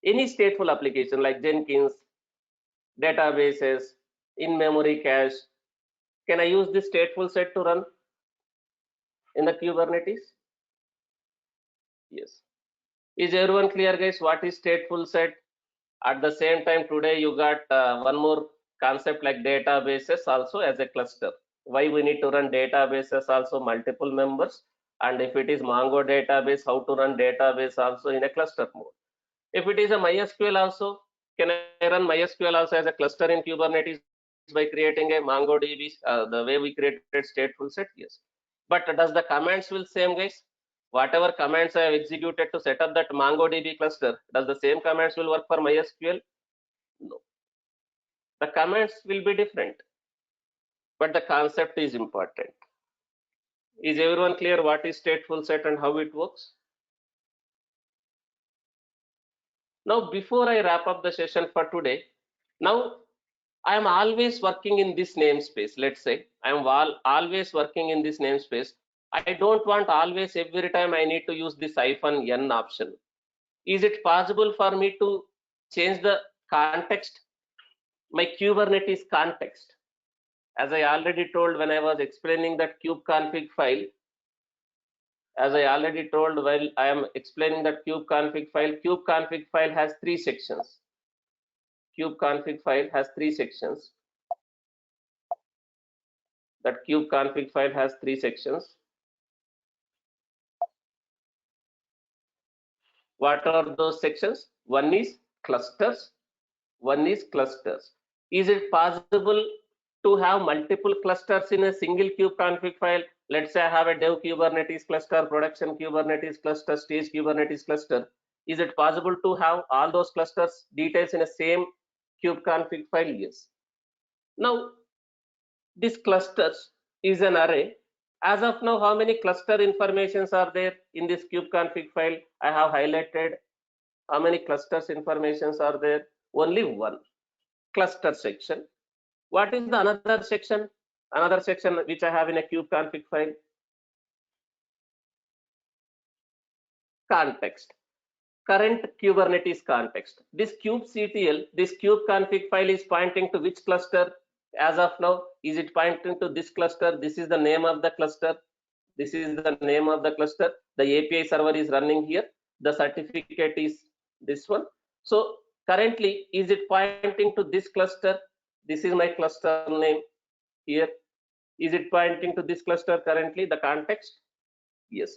Any stateful application like Jenkins, databases, in-memory cache. Can I use this stateful set to run in the Kubernetes? Yes. Is everyone clear, guys? What is stateful set? At the same time, today you got one more concept like databases also as a cluster. Why we need to run databases also multiple members, and if it is Mongo database, how to run database also in a cluster mode. If it is a MySQL also, can I run MySQL also as a cluster in Kubernetes by creating a MongoDB, the way we created stateful set? Yes. But does the commands will same, guys? Whatever commands I have executed to set up that MongoDB cluster, does the same commands will work for MySQL? No. The commands will be different, but the concept is important. Is everyone clear what is stateful set and how it works? Now, before I wrap up the session for today, now I am always working in this namespace. Let's say I am always working in this namespace. I don't want always every time I need to use this -n option. Is it possible for me to change the context, my Kubernetes context? As I already told when I was explaining that kubeconfig file, as I already told while I am explaining that kubeconfig file has three sections. Kubeconfig file has three sections. That kubeconfig file has three sections. What are those sections? One is clusters. One is clusters. Is it possible to have multiple clusters in a single kubeconfig file? Let's say I have a dev Kubernetes cluster, production Kubernetes cluster, stage Kubernetes cluster. Is it possible to have all those clusters details in a same kubeconfig file? Yes. Now, this clusters is an array. As of now, how many cluster informations are there in this kubeconfig file? I have highlighted how many clusters informations are there. Only one cluster section. What is the another section? Another section which I have in a kubeconfig file? Context. Current Kubernetes context. This kubectl, this kubeconfig file is pointing to which cluster? As of now, is it pointing to this cluster? This is the name of the cluster. This is the name of the cluster. The API server is running here. The certificate is this one. So currently, is it pointing to this cluster? This is my cluster name here. Is it pointing to this cluster currently, the context? Yes.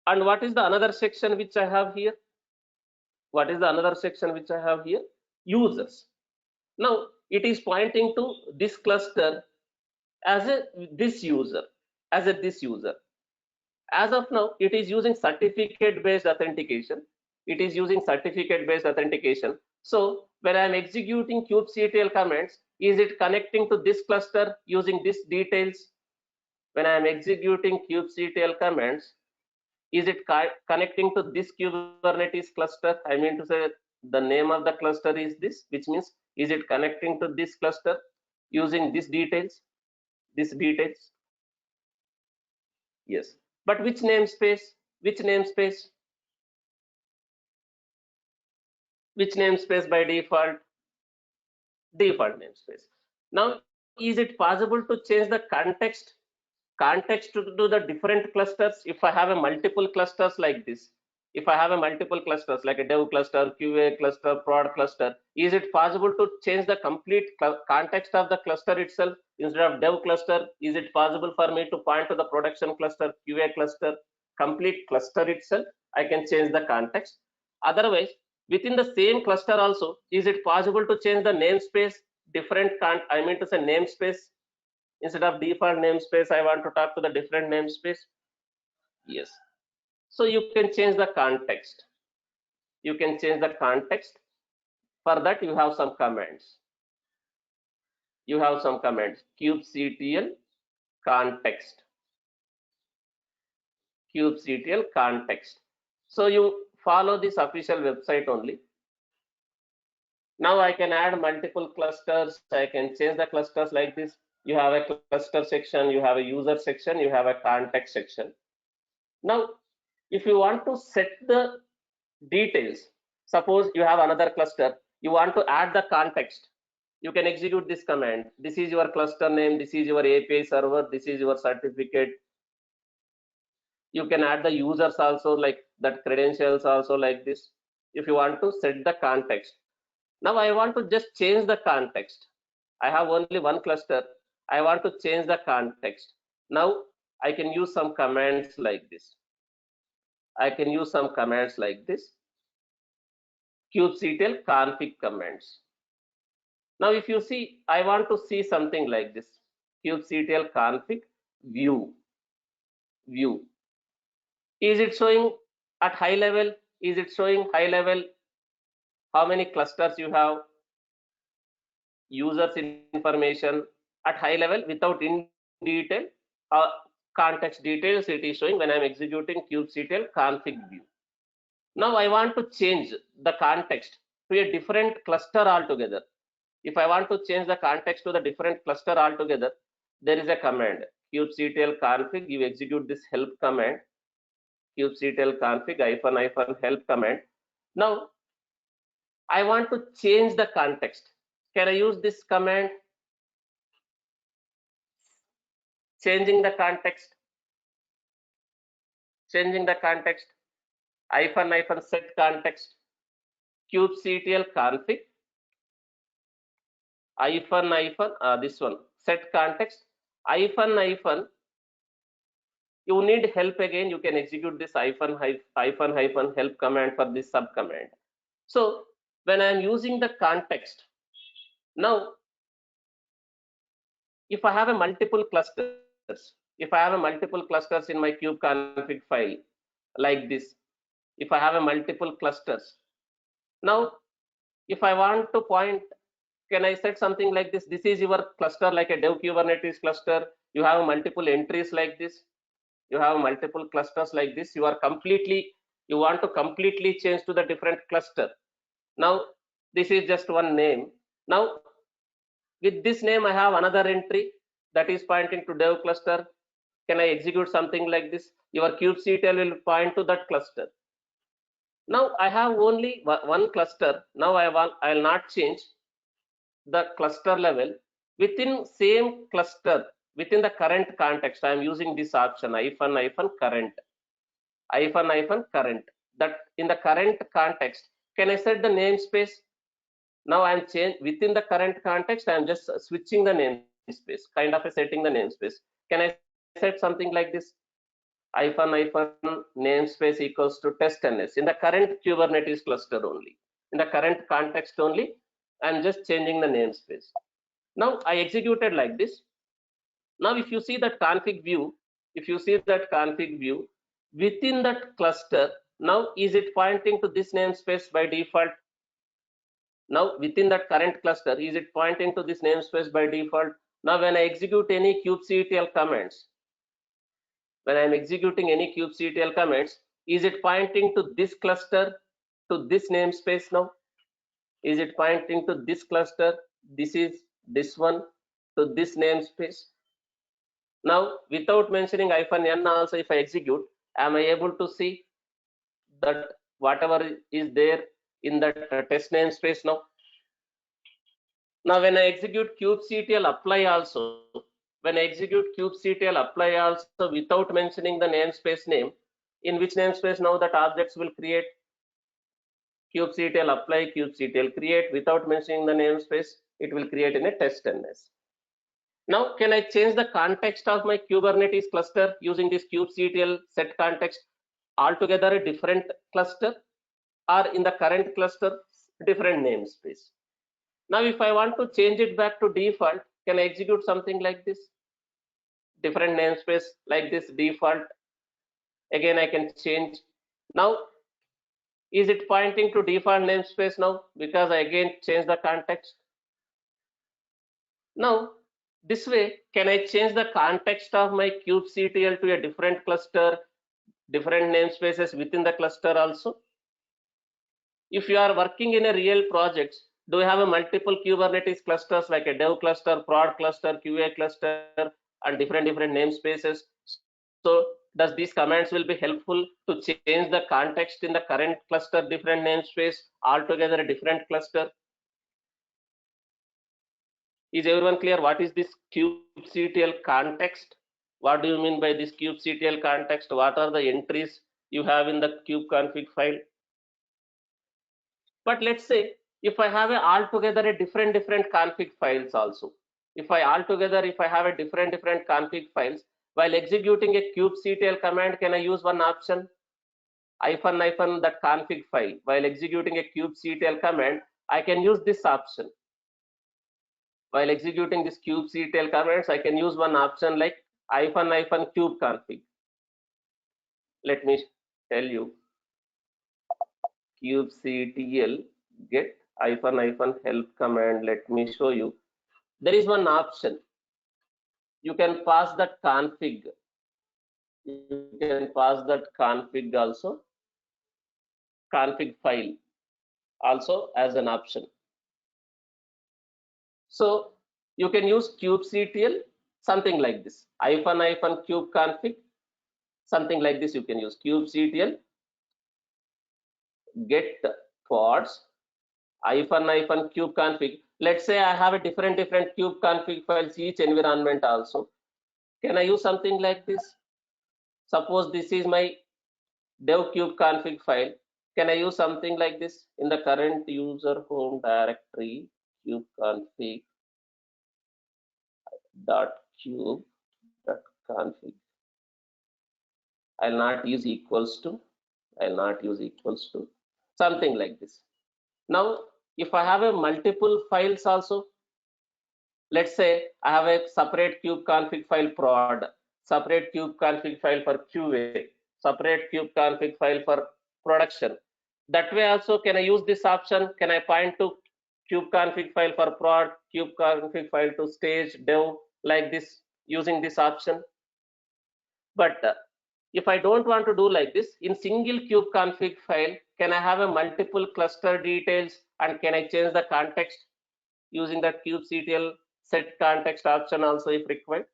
And what is the another section which I have here? What is the another section which I have here? Users. Now it is pointing to this cluster as a this user, as a this user. As of now, it is using certificate-based authentication. It is using certificate-based authentication. So when I'm executing kubectl commands, is it connecting to this cluster using this details? When I'm executing kubectl commands, is it connecting to this Kubernetes cluster? I mean to say the name of the cluster is this, which means is it connecting to this cluster using these details? These details? Yes. But which namespace? Which namespace? Which namespace by default? Default namespace. Now, is it possible to change the context context to the different clusters. If I have a multiple clusters like this, if I have a multiple clusters like a dev cluster, QA cluster, prod cluster, is it possible to change the complete context of the cluster itself? Instead of dev cluster, is it possible for me to point to the production cluster, QA cluster, complete cluster itself? I can change the context. Otherwise, within the same cluster also, is it possible to change the namespace? I mean to say namespace. Instead of default namespace, I want to talk to the different namespace. Yes. So you can change the context. You can change the context. For that, you have some commands. You have some commands. kubectl context. kubectl context. So you follow this official website only. Now I can add multiple clusters. I can change the clusters like this. You have a cluster section, you have a user section, you have a context section. Now, if you want to set the details, suppose you have another cluster, you want to add the context, you can execute this command. This is your cluster name, this is your API server, this is your certificate. You can add the users also, like that credentials also, like this, if you want to set the context. Now I want to just change the context. I have only one cluster. I want to change the context. Now I can use some commands like this. I can use some commands like this. kubectl config commands. Now if you see, I want to see something like this. kubectl config view. Is it showing at high level? Is it showing high level how many clusters you have? Users information at high level without in detail context details it is showing when I'm executing kubectl config view. Now I want to change the context to a different cluster altogether. If I want to change the context to the different cluster altogether, there is a command kubectl config. You execute this help command, kubectl config -help command. Now I want to change the context. Can I use this command? Changing the context. Changing the context. -set context. kubectl config this one set context -. You need help again. You can execute this -help command for this sub command. So when I am using the context, now if I have a multiple clusters, if I have a multiple clusters in my kubeconfig file like this, if I have a multiple clusters, now if I want to point, can I set something like this? This is your cluster like a dev kubernetes cluster. You have multiple entries like this. You have multiple clusters like this. You want to completely change to the different cluster. Now this is just one name. Now with this name I have another entry that is pointing to dev cluster. Can I execute something like this? Your kubectl will point to that cluster. Now I have only one cluster. Now I'll not change the cluster level. Within same cluster, within the current context, I am using this option -current -current. That in the current context, can I set the namespace? Now I am within the current context. I am just switching the namespace, kind of setting the namespace. Can I set something like this? -namespace equals to test_ns in the current Kubernetes cluster only. In the current context only, I'm just changing the namespace. Now I executed like this. Now if you see that config view, within that cluster, now is it pointing to this namespace by default? Now within that current cluster, is it pointing to this namespace by default? Now when I execute any kubectl commands, when I'm executing any kubectl commands, is it pointing to this cluster, to this namespace now? Is it pointing to this cluster? This is this one to this namespace. Now, without mentioning -n also, if I execute, am I able to see that whatever is there in that test namespace now? Now, when I execute kubectl apply also, when I execute kubectl apply also without mentioning the namespace name, in which namespace now that objects will create? Kubectl apply kubectl create, without mentioning the namespace, it will create in a test ns. Now, can I change the context of my Kubernetes cluster using this kubectl set context altogether a different cluster, or in the current cluster different namespace? Now, if I want to change it back to default, can I execute something like this? Different namespace like this default. Again, I can change. Now, is it pointing to default namespace now? Because I again change the context. Now, this way, can I change the context of my kubectl to a different cluster, different namespaces within the cluster also? If you are working in a real project, do you have a multiple Kubernetes clusters like a dev cluster, prod cluster, QA cluster, and different namespaces? So does these commands will be helpful to change the context in the current cluster, different namespace, altogether a different cluster? Is everyone clear what is this kubectl context? What do you mean by this kubectl context? What are the entries you have in the kubeconfig file? But let's say if I have altogether a different config files also. If I have a different config files, while executing a kubectl command, can I use one option? --- that config file. While executing a kubectl command, I can use this option. While executing this kubectl commands, I can use one option like --- Let me tell you, kubectl get --- help command. Let me show you. There is one option. You can pass that config. You can pass that config also, config file also as an option. So you can use kubectl something like this, --- something like this. You can use kubectl get pods --- Let's say I have a different kubeconfig files, each environment also. Can I use something like this? Suppose this is my dev kubeconfig file. Can I use something like this? In the current user home directory, kubeconfig .cube.config. I'll not use equals to. Something like this. Now, if I have a multiple files also, let's say I have a separate kubeconfig file prod, separate kubeconfig file for QA, separate kubeconfig file for production. That way also, can I use this option? Can I point to kubeconfig file for prod, kubeconfig file to stage, dev, like this, using this option? But if I don't want to do like this, in single kubeconfig file, can I have a multiple cluster details, and can I change the context using that kubectl set context option also if required?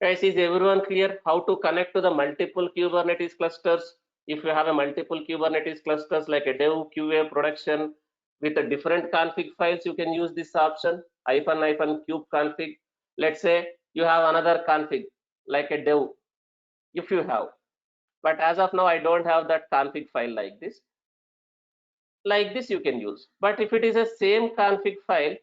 Guys, is everyone clear how to connect to the multiple Kubernetes clusters? If you have a multiple Kubernetes clusters like a dev, QA, production with a different config files, you can use this option --- Let's say you have another config like a dev, if you have, but as of now I don't have that config file like this. Like this you can use, but if it is a same config file,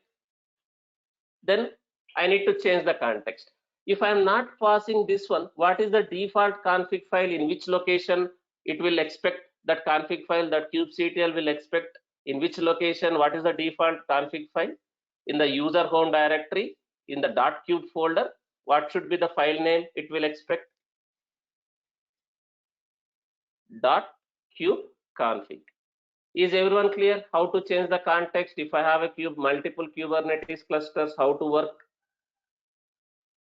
then I need to change the context. If I am not passing this one, what is the default config file, in which location it will expect that config file, that kubectl will expect in which location? What is the default config file? In the user home directory, in the .cube folder. What should be the file name it will expect? .cube config. Is everyone clear how to change the context if I have a multiple Kubernetes clusters, how to work?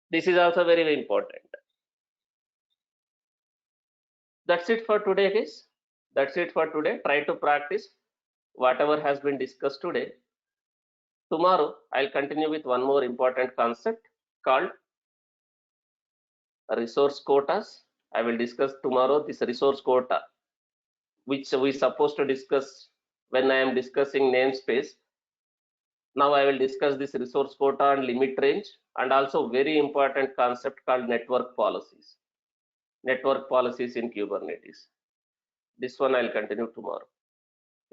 This is also very, very important. That's it for today, guys. That's it for today. Try to practice whatever has been discussed today. Tomorrow, I'll continue with one more important concept called resource quotas. I will discuss tomorrow this resource quota, which we supposed to discuss when I am discussing namespace. Now I will discuss this resource quota and limit range, and also very important concept called network policies. Network policies in Kubernetes. This one I'll continue tomorrow.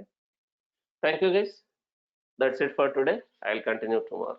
Okay. Thank you guys. That's it for today. I'll continue tomorrow.